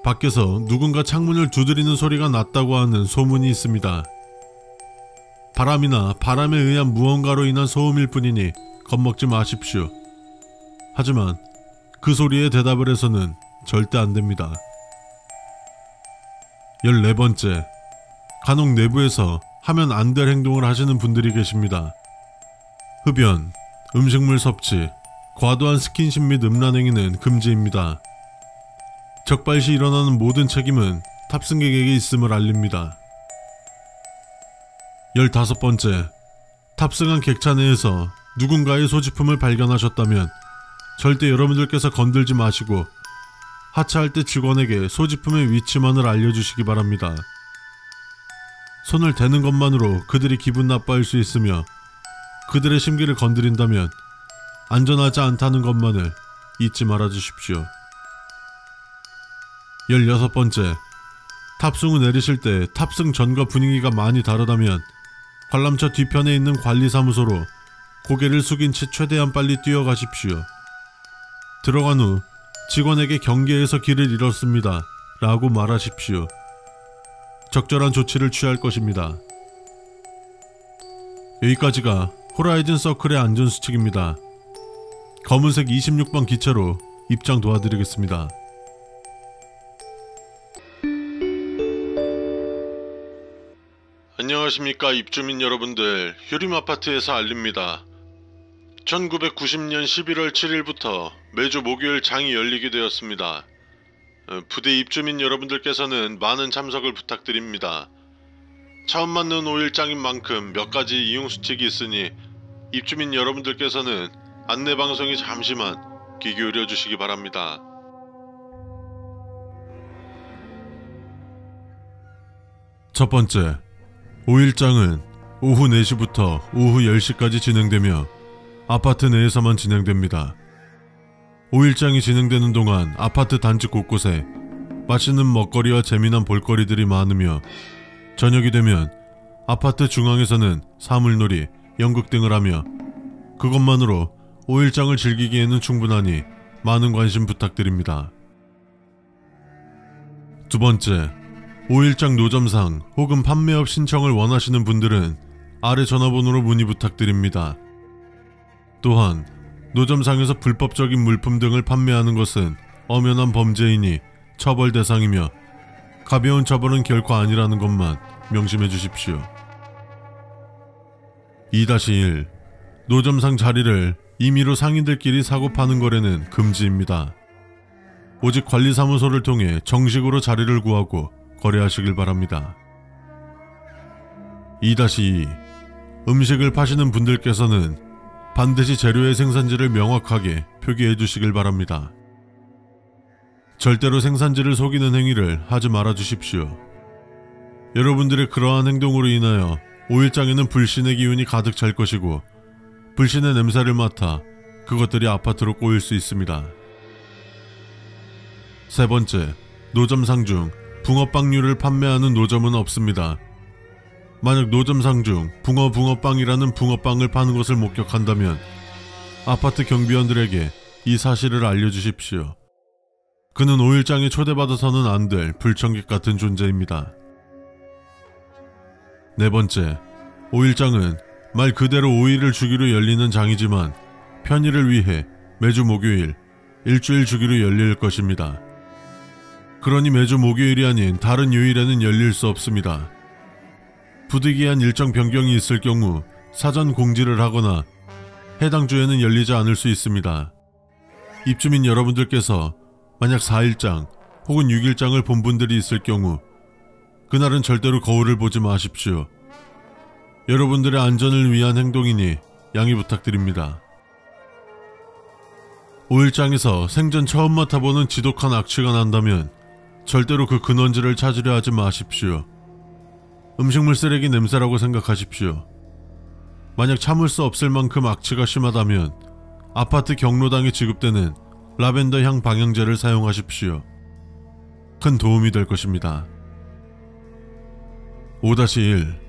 밖에서 누군가 창문을 두드리는 소리가 났다고 하는 소문이 있습니다. 바람이나 바람에 의한 무언가로 인한 소음일 뿐이니 겁먹지 마십시오. 하지만 그 소리에 대답을 해서는 절대 안됩니다. 14번째, 간혹 내부에서 하면 안 될 행동을 하시는 분들이 계십니다. 흡연, 음식물 섭취, 과도한 스킨십 및 음란행위는 금지입니다. 적발시 일어나는 모든 책임은 탑승객에게 있음을 알립니다. 15번째, 탑승한 객차 내에서 누군가의 소지품을 발견하셨다면 절대 여러분들께서 건들지 마시고 하차할 때 직원에게 소지품의 위치만을 알려주시기 바랍니다. 손을 대는 것만으로 그들이 기분 나빠할 수 있으며 그들의 심기를 건드린다면 안전하지 않다는 것만을 잊지 말아 주십시오. 16번째, 탑승 후 내리실 때 탑승 전과 분위기가 많이 다르다면 관람차 뒤편에 있는 관리사무소로 고개를 숙인 채 최대한 빨리 뛰어가십시오. 들어간 후 직원에게 경계에서 길을 잃었습니다 라고 말하십시오. 적절한 조치를 취할 것입니다. 여기까지가 호라이즌 서클의 안전수칙입니다. 검은색 26번 기차로 입장 도와드리겠습니다. 안녕하십니까 입주민 여러분들, 휴림아파트에서 알립니다. 1990년 11월 7일부터 매주 목요일 장이 열리게 되었습니다. 부대 입주민 여러분들께서는 많은 참석을 부탁드립니다. 처음 맞는 5일장인 만큼 몇 가지 이용수칙이 있으니 입주민 여러분들께서는 안내방송에 잠시만 귀 기울여 주시기 바랍니다. 첫 번째, 5일장은 오후 4시부터 오후 10시까지 진행되며 아파트 내에서만 진행됩니다. 5일장이 진행되는 동안 아파트 단지 곳곳에 맛있는 먹거리와 재미난 볼거리들이 많으며 저녁이 되면 아파트 중앙에서는 사물놀이, 연극 등을 하며 그것만으로 5일장을 즐기기에는 충분하니 많은 관심 부탁드립니다. 두 번째, 5일장 노점상 혹은 판매업 신청을 원하시는 분들은 아래 전화번호로 문의 부탁드립니다. 또한 노점상에서 불법적인 물품 등을 판매하는 것은 엄연한 범죄이니 처벌 대상이며 가벼운 처벌은 결코 아니라는 것만 명심해 주십시오. 2-1. 노점상 자리를 임의로 상인들끼리 사고 파는 거래는 금지입니다. 오직 관리사무소를 통해 정식으로 자리를 구하고 거래하시길 바랍니다. 2-2. 음식을 파시는 분들께서는 반드시 재료의 생산지를 명확하게 표기해 주시길 바랍니다. 절대로 생산지를 속이는 행위를 하지 말아 주십시오. 여러분들의 그러한 행동으로 인하여 5일장에는 불신의 기운이 가득 찰 것이고 불신의 냄새를 맡아 그것들이 아파트로 꼬일 수 있습니다. 세 번째, 노점상 중 붕어빵류를 판매하는 노점은 없습니다. 만약 노점상 중 붕어빵이라는 붕어빵을 파는 것을 목격한다면 아파트 경비원들에게 이 사실을 알려주십시오. 그는 5일장에 초대받아서는 안 될 불청객 같은 존재입니다. 네 번째, 5일장은 말 그대로 5일을 주기로 열리는 장이지만 편의를 위해 매주 목요일, 일주일 주기로 열릴 것입니다. 그러니 매주 목요일이 아닌 다른 요일에는 열릴 수 없습니다. 부득이한 일정 변경이 있을 경우 사전 공지를 하거나 해당 주에는 열리지 않을 수 있습니다. 입주민 여러분들께서 만약 4일장 혹은 6일장을 본 분들이 있을 경우 그날은 절대로 거울을 보지 마십시오. 여러분들의 안전을 위한 행동이니 양해 부탁드립니다. 5일장에서 생전 처음 맡아보는 지독한 악취가 난다면 절대로 그 근원지를 찾으려 하지 마십시오. 음식물 쓰레기 냄새라고 생각하십시오. 만약 참을 수 없을 만큼 악취가 심하다면 아파트 경로당에 지급되는 라벤더 향 방향제를 사용하십시오. 큰 도움이 될 것입니다. 5-1.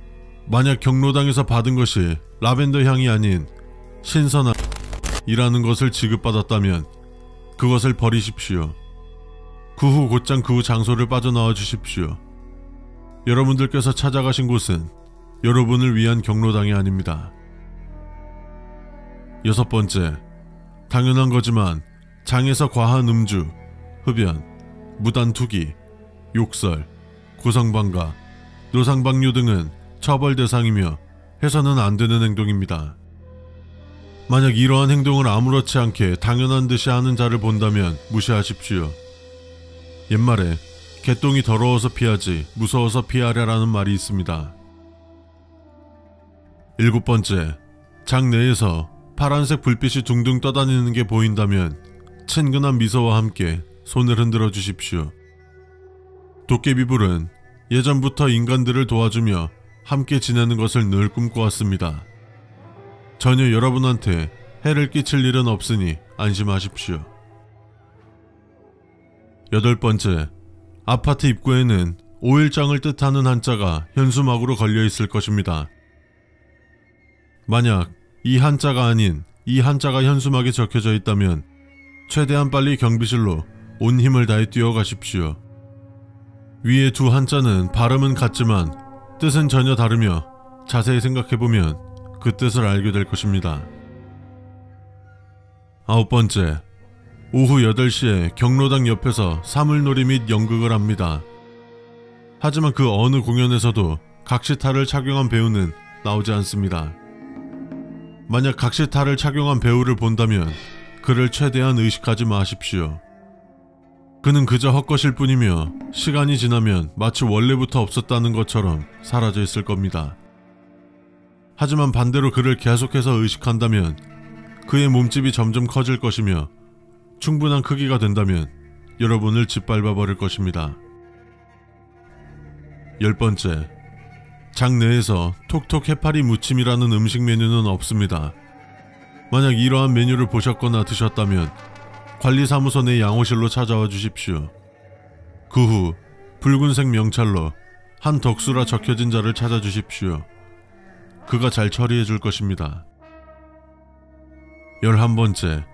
만약 경로당에서 받은 것이 라벤더 향이 아닌 신선함이라는 것을 지급받았다면 그것을 버리십시오. 그 후 곧장 그 장소를 빠져나와 주십시오. 여러분들께서 찾아가신 곳은 여러분을 위한 경로당이 아닙니다. 6번째, 당연한 거지만 장에서 과한 음주, 흡연, 무단 투기, 욕설, 고성방가, 노상방뇨 등은 처벌 대상이며 해서는 안 되는 행동입니다. 만약 이러한 행동을 아무렇지 않게 당연한 듯이 하는 자를 본다면 무시하십시오. 옛말에 개똥이 더러워서 피하지 무서워서 피하랴라는 말이 있습니다. 7번째, 장 내에서 파란색 불빛이 둥둥 떠다니는 게 보인다면 친근한 미소와 함께 손을 흔들어 주십시오. 도깨비불은 예전부터 인간들을 도와주며 함께 지내는 것을 늘 꿈꿔왔습니다. 전혀 여러분한테 해를 끼칠 일은 없으니 안심하십시오. 8번째, 아파트 입구에는 5일장을 뜻하는 한자가 현수막으로 걸려 있을 것입니다. 만약 이 한자가 아닌 이 한자가 현수막에 적혀져 있다면 최대한 빨리 경비실로 온 힘을 다해 뛰어가십시오. 위에 두 한자는 발음은 같지만 뜻은 전혀 다르며 자세히 생각해보면 그 뜻을 알게 될 것입니다. 9번째, 오후 8시에 경로당 옆에서 사물놀이 및 연극을 합니다. 하지만 그 어느 공연에서도 각시탈을 착용한 배우는 나오지 않습니다. 만약 각시탈을 착용한 배우를 본다면 그를 최대한 의식하지 마십시오. 그는 그저 헛것일 뿐이며 시간이 지나면 마치 원래부터 없었다는 것처럼 사라져 있을 겁니다. 하지만 반대로 그를 계속해서 의식한다면 그의 몸집이 점점 커질 것이며 충분한 크기가 된다면 여러분을 짓밟아 버릴 것입니다. 10번째, 장 내에서 톡톡 해파리 무침이라는 음식 메뉴는 없습니다. 만약 이러한 메뉴를 보셨거나 드셨다면 관리사무소 내 양호실로 찾아와 주십시오. 그 후 붉은색 명찰로 한 덕수라 적혀진 자를 찾아주십시오. 그가 잘 처리해 줄 것입니다. 11번째,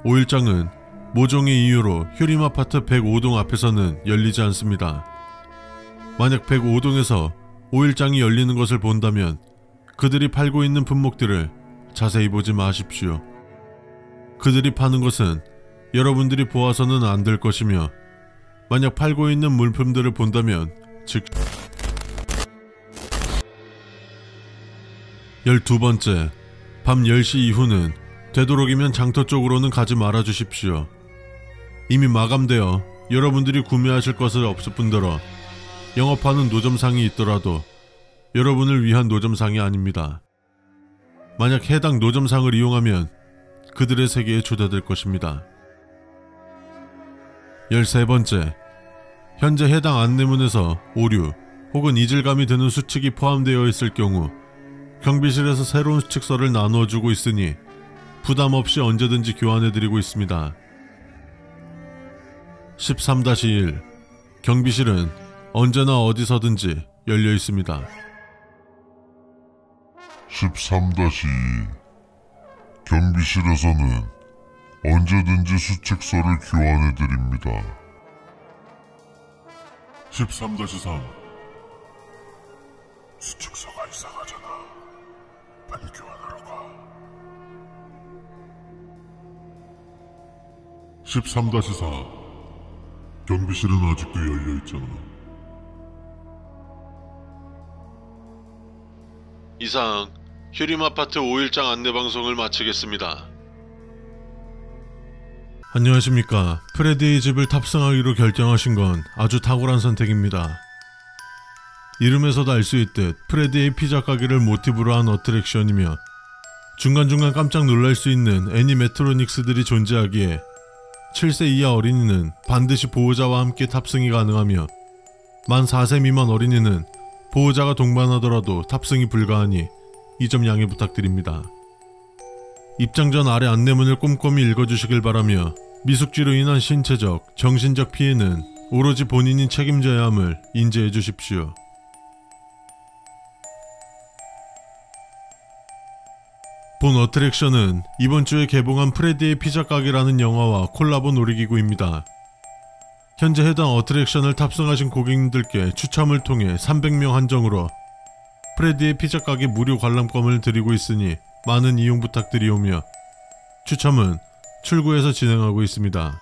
5일장은 모종의 이유로 휴림아파트 105동 앞에서는 열리지 않습니다. 만약 105동에서 5일장이 열리는 것을 본다면 그들이 팔고 있는 품목들을 자세히 보지 마십시오. 그들이 파는 것은 여러분들이 보아서는 안 될 것이며 만약 팔고 있는 물품들을 본다면 즉 12번째, 밤 10시 이후는 되도록이면 장터 쪽으로는 가지 말아 주십시오. 이미 마감되어 여러분들이 구매하실 것을 없을 뿐더러 영업하는 노점상이 있더라도 여러분을 위한 노점상이 아닙니다. 만약 해당 노점상을 이용하면 그들의 세계에 초대될 것입니다. 13번째, 현재 해당 안내문에서 오류 혹은 이질감이 드는 수칙이 포함되어 있을 경우 경비실에서 새로운 수칙서를 나누어주고 있으니 부담 없이 언제든지 교환해드리고 있습니다. 13-1. 경비실은 언제나 어디서든지 열려 있습니다. 13-2. 경비실에서는 언제든지 수칙서를 교환해드립니다. 13-3. 수칙서가 이상하잖아. 빨리 교환하러 가. 13-4. 경비실은 아직도 열려있잖아. 이상 휴림아파트 5일장 안내방송을 마치겠습니다. 안녕하십니까. 프레디의 집을 탑승하기로 결정하신 건 아주 탁월한 선택입니다. 이름에서도 알 수 있듯 프레디의 피자 가게를 모티브로 한 어트랙션이며 중간중간 깜짝 놀랄 수 있는 애니메트로닉스들이 존재하기에 7세 이하 어린이는 반드시 보호자와 함께 탑승이 가능하며 만 4세 미만 어린이는 보호자가 동반하더라도 탑승이 불가하니 이 점 양해 부탁드립니다. 입장 전 아래 안내문을 꼼꼼히 읽어주시길 바라며 미숙지로 인한 신체적, 정신적 피해는 오로지 본인이 책임져야 함을 인지해 주십시오. 본 어트랙션은 이번 주에 개봉한 프레디의 피자 가게라는 영화와 콜라보 놀이기구입니다. 현재 해당 어트랙션을 탑승하신 고객님들께 추첨을 통해 300명 한정으로 프레디의 피자 가게 무료 관람권을 드리고 있으니 많은 이용 부탁드리오며 추첨은 출구에서 진행하고 있습니다.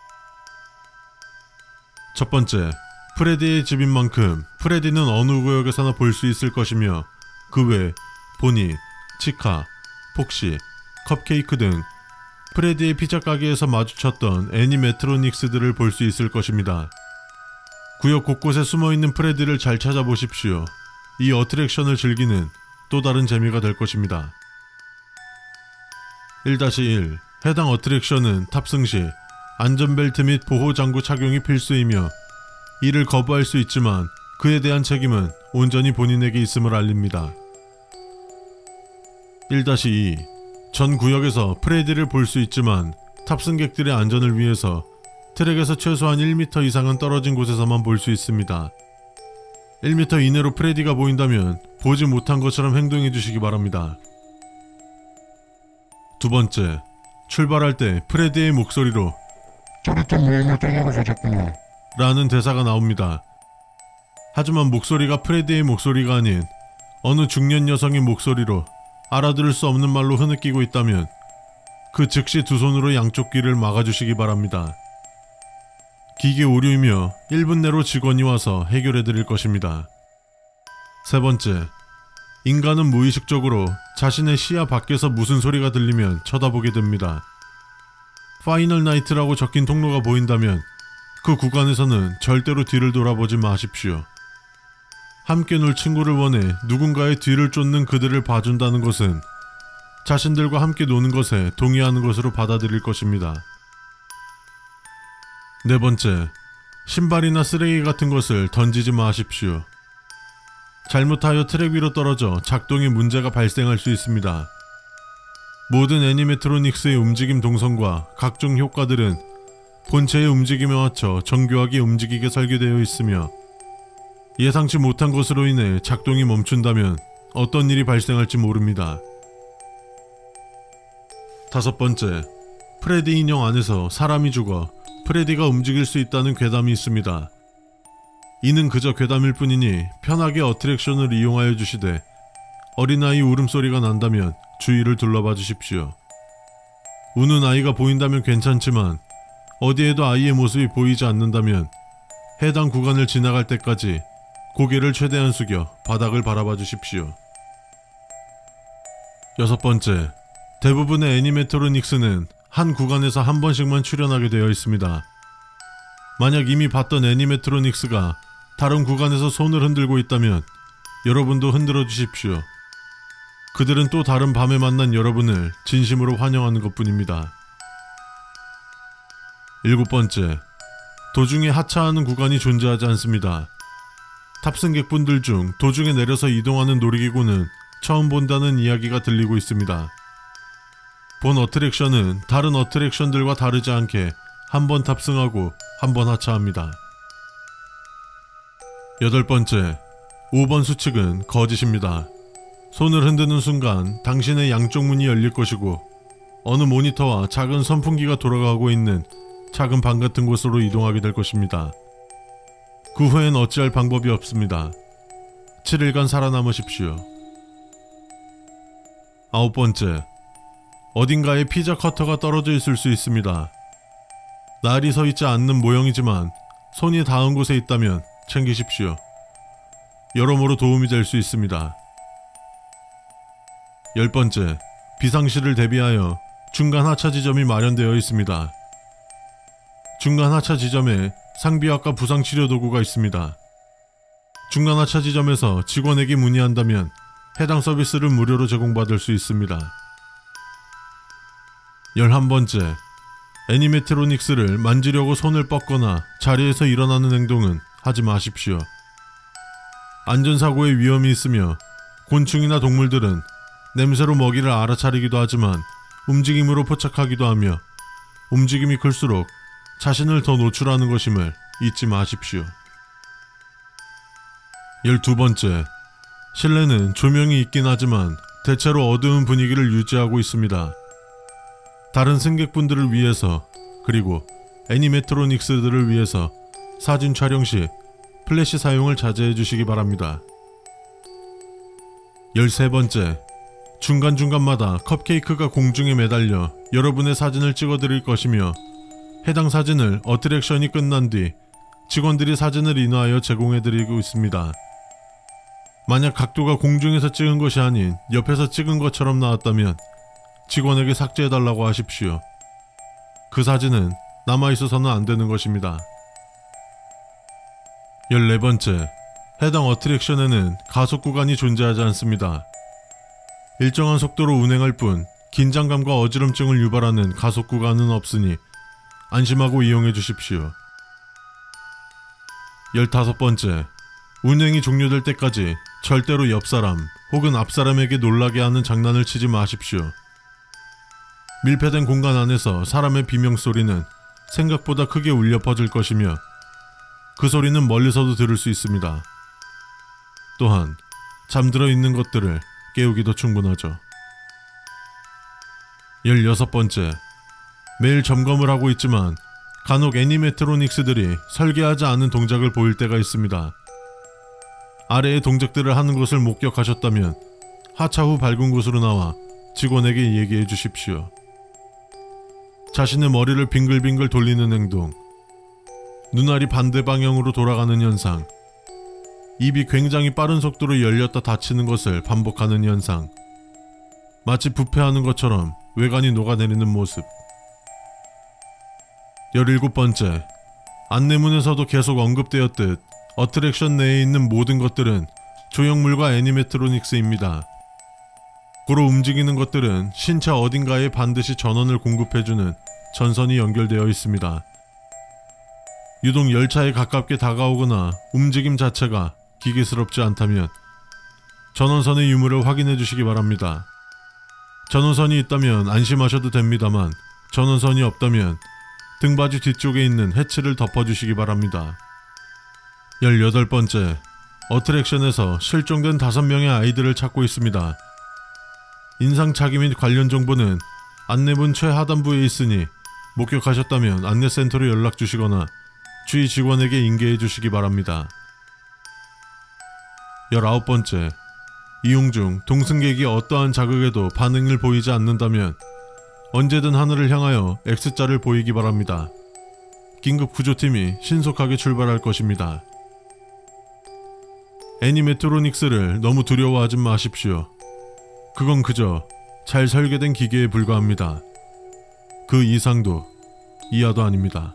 첫 번째, 프레디의 집인 만큼 프레디는 어느 구역에서나 볼 수 있을 것이며 그 외 보니, 치카, 폭시, 컵케이크 등 프레디의 피자 가게에서 마주쳤던 애니메트로닉스들을 볼 수 있을 것입니다. 구역 곳곳에 숨어있는 프레디를 잘 찾아보십시오. 이 어트랙션을 즐기는 또 다른 재미가 될 것입니다. 1-1. 해당 어트랙션은 탑승 시 안전벨트 및 보호장구 착용이 필수이며 이를 거부할 수 있지만 그에 대한 책임은 온전히 본인에게 있음을 알립니다. 1-2. 전 구역에서 프레디를 볼 수 있지만 탑승객들의 안전을 위해서 트랙에서 최소한 1m 이상은 떨어진 곳에서만 볼 수 있습니다. 1m 이내로 프레디가 보인다면 보지 못한 것처럼 행동해 주시기 바랍니다. 두 번째, 출발할 때 프레디의 목소리로 짜릿한 모험을 떠나러 가셨구나 라는 대사가 나옵니다. 하지만 목소리가 프레디의 목소리가 아닌 어느 중년 여성의 목소리로 알아들을 수 없는 말로 흐느끼고 있다면 그 즉시 두 손으로 양쪽 귀를 막아주시기 바랍니다. 기계 오류이며 1분 내로 직원이 와서 해결해 드릴 것입니다. 세 번째, 인간은 무의식적으로 자신의 시야 밖에서 무슨 소리가 들리면 쳐다보게 됩니다. 파이널 나이트라고 적힌 통로가 보인다면 그 구간에서는 절대로 뒤를 돌아보지 마십시오. 함께 놀 친구를 원해 누군가의 뒤를 쫓는 그들을 봐준다는 것은 자신들과 함께 노는 것에 동의하는 것으로 받아들일 것입니다. 네 번째, 신발이나 쓰레기 같은 것을 던지지 마십시오. 잘못하여 트랙 위로 떨어져 작동에 문제가 발생할 수 있습니다. 모든 애니메트로닉스의 움직임 동선과 각종 효과들은 본체의 움직임에 맞춰 정교하게 움직이게 설계되어 있으며 예상치 못한 것으로 인해 작동이 멈춘다면 어떤 일이 발생할지 모릅니다. 다섯 번째, 프레디 인형 안에서 사람이 죽어 프레디가 움직일 수 있다는 괴담이 있습니다. 이는 그저 괴담일 뿐이니 편하게 어트랙션을 이용하여 주시되 어린아이 울음소리가 난다면 주위를 둘러봐 주십시오. 우는 아이가 보인다면 괜찮지만 어디에도 아이의 모습이 보이지 않는다면 해당 구간을 지나갈 때까지 고개를 최대한 숙여 바닥을 바라봐 주십시오. 여섯 번째, 대부분의 애니메트로닉스는 한 구간에서 한 번씩만 출연하게 되어 있습니다. 만약 이미 봤던 애니메트로닉스가 다른 구간에서 손을 흔들고 있다면 여러분도 흔들어 주십시오. 그들은 또 다른 밤에 만난 여러분을 진심으로 환영하는 것뿐입니다. 일곱 번째, 도중에 하차하는 구간이 존재하지 않습니다. 탑승객분들 중 도중에 내려서 이동하는 놀이기구는 처음 본다는 이야기가 들리고 있습니다. 본 어트랙션은 다른 어트랙션들과 다르지 않게 한 번 탑승하고 한 번 하차합니다. 여덟 번째, 5번 수칙은 거짓입니다. 손을 흔드는 순간 당신의 양쪽 문이 열릴 것이고 어느 모니터와 작은 선풍기가 돌아가고 있는 작은 방 같은 곳으로 이동하게 될 것입니다. 그 후엔 어찌할 방법이 없습니다. 7일간 살아남으십시오. 아홉 번째, 어딘가에 피자 커터가 떨어져 있을 수 있습니다. 날이 서 있지 않는 모형이지만 손이 닿은 곳에 있다면 챙기십시오. 여러모로 도움이 될 수 있습니다. 열 번째, 비상시를 대비하여 중간 하차 지점이 마련되어 있습니다. 중간 하차 지점에 상비약과 부상치료 도구가 있습니다. 중간하차 지점에서 직원에게 문의한다면 해당 서비스를 무료로 제공받을 수 있습니다. 11번째, 애니메트로닉스를 만지려고 손을 뻗거나 자리에서 일어나는 행동은 하지 마십시오. 안전사고의 위험이 있으며 곤충이나 동물들은 냄새로 먹이를 알아차리기도 하지만 움직임으로 포착하기도 하며 움직임이 클수록 자신을 더 노출하는 것임을 잊지 마십시오. 12번째, 실내는 조명이 있긴 하지만 대체로 어두운 분위기를 유지하고 있습니다. 다른 승객분들을 위해서 그리고 애니메트로닉스들을 위해서 사진 촬영 시 플래시 사용을 자제해 주시기 바랍니다. 13번째, 중간중간마다 컵케이크가 공중에 매달려 여러분의 사진을 찍어드릴 것이며 해당 사진을 어트랙션이 끝난 뒤 직원들이 사진을 인화하여 제공해드리고 있습니다. 만약 각도가 공중에서 찍은 것이 아닌 옆에서 찍은 것처럼 나왔다면 직원에게 삭제해달라고 하십시오. 그 사진은 남아있어서는 안 되는 것입니다. 14번째, 해당 어트랙션에는 가속 구간이 존재하지 않습니다. 일정한 속도로 운행할 뿐 긴장감과 어지럼증을 유발하는 가속 구간은 없으니 안심하고 이용해 주십시오. 15번째, 운행이 종료될 때까지 절대로 옆 사람 혹은 앞 사람에게 놀라게 하는 장난을 치지 마십시오. 밀폐된 공간 안에서 사람의 비명소리는 생각보다 크게 울려 퍼질 것이며 그 소리는 멀리서도 들을 수 있습니다. 또한 잠들어 있는 것들을 깨우기도 충분하죠. 16번째, 매일 점검을 하고 있지만 간혹 애니메트로닉스들이 설계하지 않은 동작을 보일 때가 있습니다. 아래의 동작들을 하는 것을 목격하셨다면 하차 후 밝은 곳으로 나와 직원에게 얘기해 주십시오. 자신의 머리를 빙글빙글 돌리는 행동, 눈알이 반대 방향으로 돌아가는 현상, 입이 굉장히 빠른 속도로 열렸다 닫히는 것을 반복하는 현상, 마치 부패하는 것처럼 외관이 녹아내리는 모습. 17번째, 안내문에서도 계속 언급되었듯 어트랙션 내에 있는 모든 것들은 조형물과 애니메트로닉스입니다. 고로 움직이는 것들은 신체 어딘가에 반드시 전원을 공급해주는 전선이 연결되어 있습니다. 유독 열차에 가깝게 다가오거나 움직임 자체가 기계스럽지 않다면 전원선의 유무를 확인해 주시기 바랍니다. 전원선이 있다면 안심하셔도 됩니다만 전원선이 없다면 등받이 뒤쪽에 있는 해치를 덮어주시기 바랍니다. 18번째, 어트랙션에서 실종된 5명의 아이들을 찾고 있습니다. 인상착의 및 관련 정보는 안내문 최하단부에 있으니 목격하셨다면 안내센터로 연락주시거나 주위 직원에게 인계해 주시기 바랍니다. 19번째, 이용 중 동승객이 어떠한 자극에도 반응을 보이지 않는다면 언제든 하늘을 향하여 X자를 보이기 바랍니다. 긴급 구조팀이 신속하게 출발할 것입니다. 애니메트로닉스를 너무 두려워하지 마십시오. 그건 그저 잘 설계된 기계에 불과합니다. 그 이상도 이하도 아닙니다.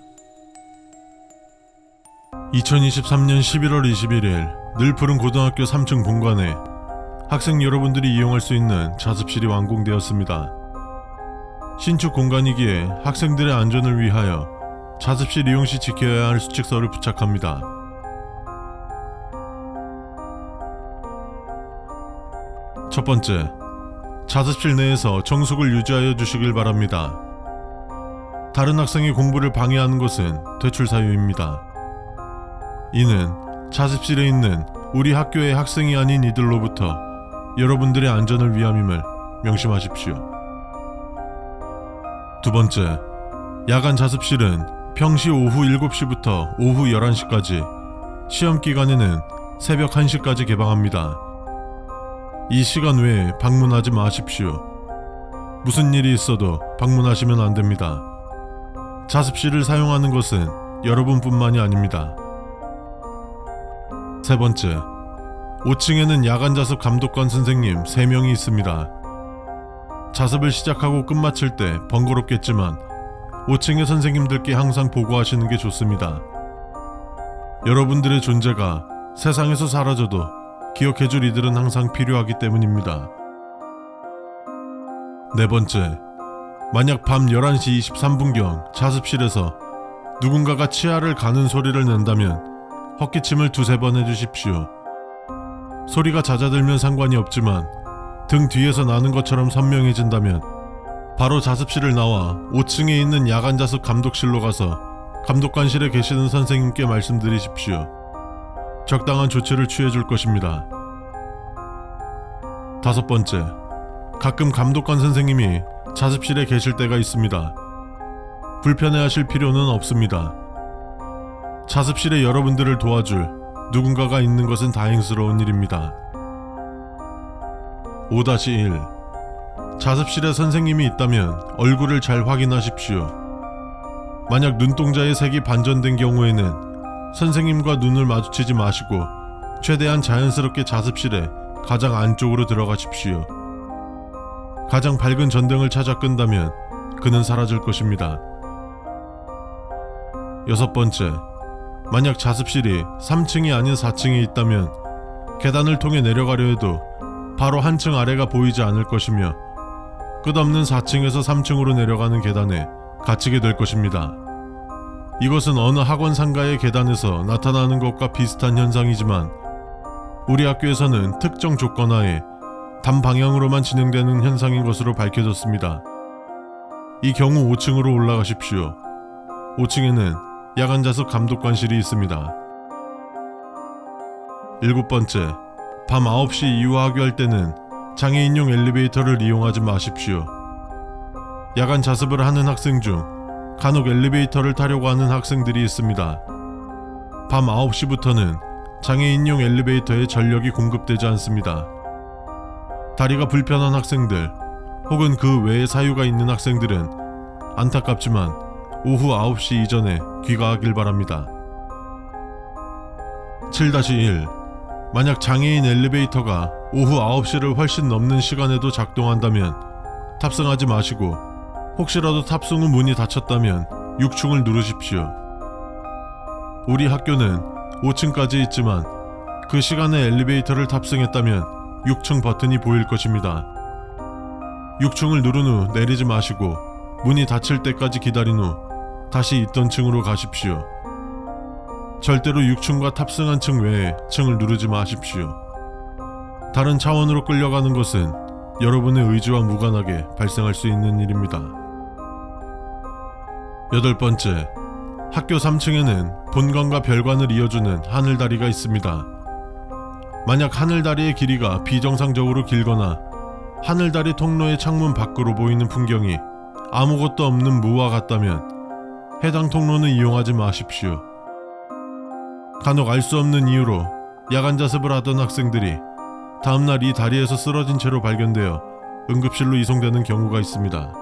2023년 11월 21일 늘푸른 고등학교 3층 본관에 학생 여러분들이 이용할 수 있는 자습실이 완공되었습니다. 신축 공간이기에 학생들의 안전을 위하여 자습실 이용 시 지켜야 할 수칙서를 부착합니다. 첫 번째, 자습실 내에서 정숙을 유지하여 주시길 바랍니다. 다른 학생의 공부를 방해하는 것은 퇴출 사유입니다. 이는 자습실에 있는 우리 학교의 학생이 아닌 이들로부터 여러분들의 안전을 위함임을 명심하십시오. 두 번째, 야간 자습실은 평시 오후 7시부터 오후 11시까지, 시험 기간에는 새벽 1시까지 개방합니다. 이 시간 외에 방문하지 마십시오. 무슨 일이 있어도 방문하시면 안 됩니다. 자습실을 사용하는 것은 여러분뿐만이 아닙니다. 세 번째, 5층에는 야간 자습 감독관 선생님 3명이 있습니다. 자습을 시작하고 끝마칠 때 번거롭겠지만 5층의 선생님들께 항상 보고하시는 게 좋습니다. 여러분들의 존재가 세상에서 사라져도 기억해줄 이들은 항상 필요하기 때문입니다. 네 번째, 만약 밤 11시 23분경 자습실에서 누군가가 치아를 가는 소리를 낸다면 헛기침을 2-3번 해주십시오. 소리가 잦아들면 상관이 없지만 등 뒤에서 나는 것처럼 선명해진다면 바로 자습실을 나와 5층에 있는 야간 자습 감독실로 가서 감독관실에 계시는 선생님께 말씀드리십시오. 적당한 조치를 취해줄 것입니다. 5번째, 가끔 감독관 선생님이 자습실에 계실 때가 있습니다. 불편해하실 필요는 없습니다. 자습실에 여러분들을 도와줄 누군가가 있는 것은 다행스러운 일입니다. 5-1. 자습실에 선생님이 있다면 얼굴을 잘 확인하십시오. 만약 눈동자의 색이 반전된 경우에는 선생님과 눈을 마주치지 마시고 최대한 자연스럽게 자습실에 가장 안쪽으로 들어가십시오. 가장 밝은 전등을 찾아 끈다면 그는 사라질 것입니다. 6번째, 만약 자습실이 3층이 아닌 4층에 있다면 계단을 통해 내려가려 해도 바로 한 층 아래가 보이지 않을 것이며 끝없는 4층에서 3층으로 내려가는 계단에 갇히게 될 것입니다. 이것은 어느 학원 상가의 계단에서 나타나는 것과 비슷한 현상이지만 우리 학교에서는 특정 조건 하에 단방향으로만 진행되는 현상인 것으로 밝혀졌습니다. 이 경우 5층으로 올라가십시오. 5층에는 야간 자습 감독관실이 있습니다. 7번째, 밤 9시 이후 하교할 때는 장애인용 엘리베이터를 이용하지 마십시오. 야간 자습을 하는 학생 중 간혹 엘리베이터를 타려고 하는 학생들이 있습니다. 밤 9시부터는 장애인용 엘리베이터에 전력이 공급되지 않습니다. 다리가 불편한 학생들 혹은 그 외의 사유가 있는 학생들은 안타깝지만 오후 9시 이전에 귀가하길 바랍니다. 7-1. 만약 장애인 엘리베이터가 오후 9시를 훨씬 넘는 시간에도 작동한다면 탑승하지 마시고 혹시라도 탑승 후 문이 닫혔다면 6층을 누르십시오. 우리 학교는 5층까지 있지만 그 시간에 엘리베이터를 탑승했다면 6층 버튼이 보일 것입니다. 6층을 누른 후 내리지 마시고 문이 닫힐 때까지 기다린 후 다시 있던 층으로 가십시오. 절대로 6층과 탑승한 층 외에 층을 누르지 마십시오. 다른 차원으로 끌려가는 것은 여러분의 의지와 무관하게 발생할 수 있는 일입니다. 8번째, 학교 3층에는 본관과 별관을 이어주는 하늘다리가 있습니다. 만약 하늘다리의 길이가 비정상적으로 길거나 하늘다리 통로의 창문 밖으로 보이는 풍경이 아무것도 없는 무와 같다면 해당 통로는 이용하지 마십시오. 간혹 알 수 없는 이유로 야간 자습을 하던 학생들이 다음날 이 다리에서 쓰러진 채로 발견되어 응급실로 이송되는 경우가 있습니다.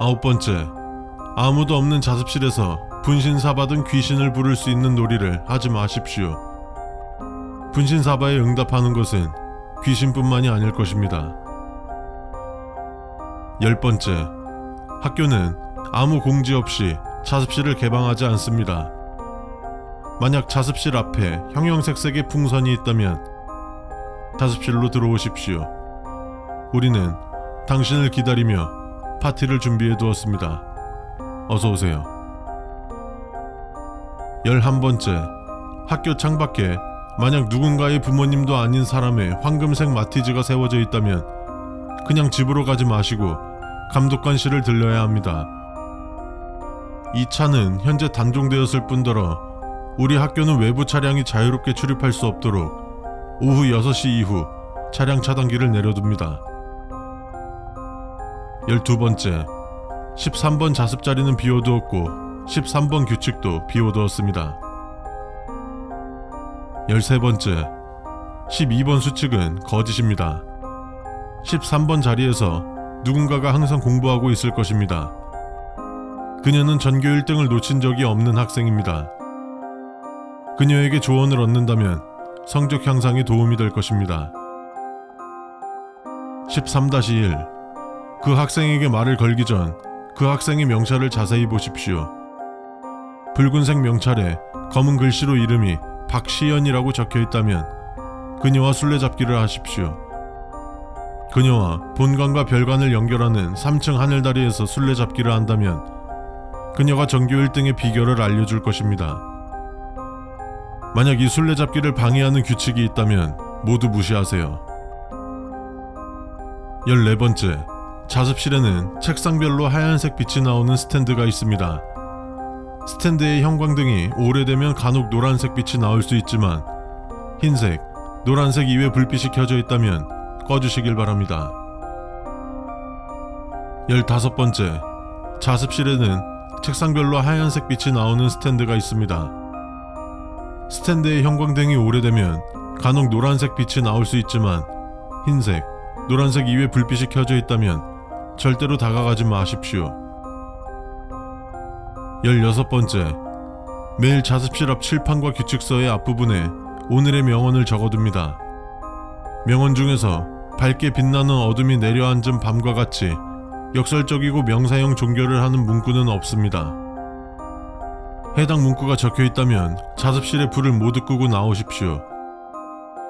9번째, 아무도 없는 자습실에서 분신사바든 귀신을 부를 수 있는 놀이를 하지 마십시오. 분신사바에 응답하는 것은 귀신뿐만이 아닐 것입니다. 10번째, 학교는 아무 공지 없이 자습실을 개방하지 않습니다. 만약 자습실 앞에 형형색색의 풍선이 있다면 자습실로 들어오십시오. 우리는 당신을 기다리며 파티를 준비해 두었습니다. 어서오세요. 11번째, 학교 창밖에 만약 누군가의 부모님도 아닌 사람의 황금색 마티즈가 세워져 있다면 그냥 집으로 가지 마시고 감독관실을 들러야 합니다. 이 차는 현재 단종되었을 뿐더러 우리 학교는 외부 차량이 자유롭게 출입할 수 없도록 오후 6시 이후 차량 차단기를 내려둡니다. 12번째, 13번 자습자리는 비워두었고 13번 규칙도 비워두었습니다. 13번째, 12번 수칙은 거짓입니다. 13번 자리에서 누군가가 항상 공부하고 있을 것입니다. 그녀는 전교 1등을 놓친 적이 없는 학생입니다. 그녀에게 조언을 얻는다면 성적 향상에 도움이 될 것입니다. 13-1. 그 학생에게 말을 걸기 전 그 학생의 명찰을 자세히 보십시오. 붉은색 명찰에 검은 글씨로 이름이 박시연이라고 적혀 있다면 그녀와 술래잡기를 하십시오. 그녀와 본관과 별관을 연결하는 3층 하늘다리에서 술래잡기를 한다면 그녀가 전교 1등의 비결을 알려줄 것입니다. 만약 이 술래잡기를 방해하는 규칙이 있다면 모두 무시하세요. 14번째, 자습실에는 책상별로 하얀색 빛이 나오는 스탠드가 있습니다. 스탠드의 형광등이 오래되면 간혹 노란색 빛이 나올 수 있지만 흰색, 노란색 이외 불빛이 켜져 있다면 꺼주시길 바랍니다. 15번째, 자습실에는 책상별로 하얀색 빛이 나오는 스탠드가 있습니다. 스탠드의 형광등이 오래되면 간혹 노란색 빛이 나올 수 있지만 흰색, 노란색 이외 불빛이 켜져 있다면 절대로 다가가지 마십시오. 16번째, 매일 자습실 앞 칠판과 규칙서의 앞부분에 오늘의 명언을 적어둡니다. 명언 중에서 밝게 빛나는 어둠이 내려앉은 밤과 같이 역설적이고 명사형 종교를 하는 문구는 없습니다. 해당 문구가 적혀 있다면 자습실의 불을 모두 끄고 나오십시오.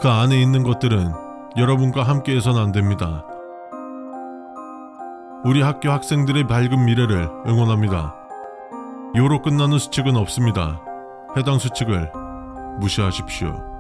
그 안에 있는 것들은 여러분과 함께해선 안 됩니다. 우리 학교 학생들의 밝은 미래를 응원합니다. 요로 끝나는 수칙은 없습니다. 해당 수칙을 무시하십시오.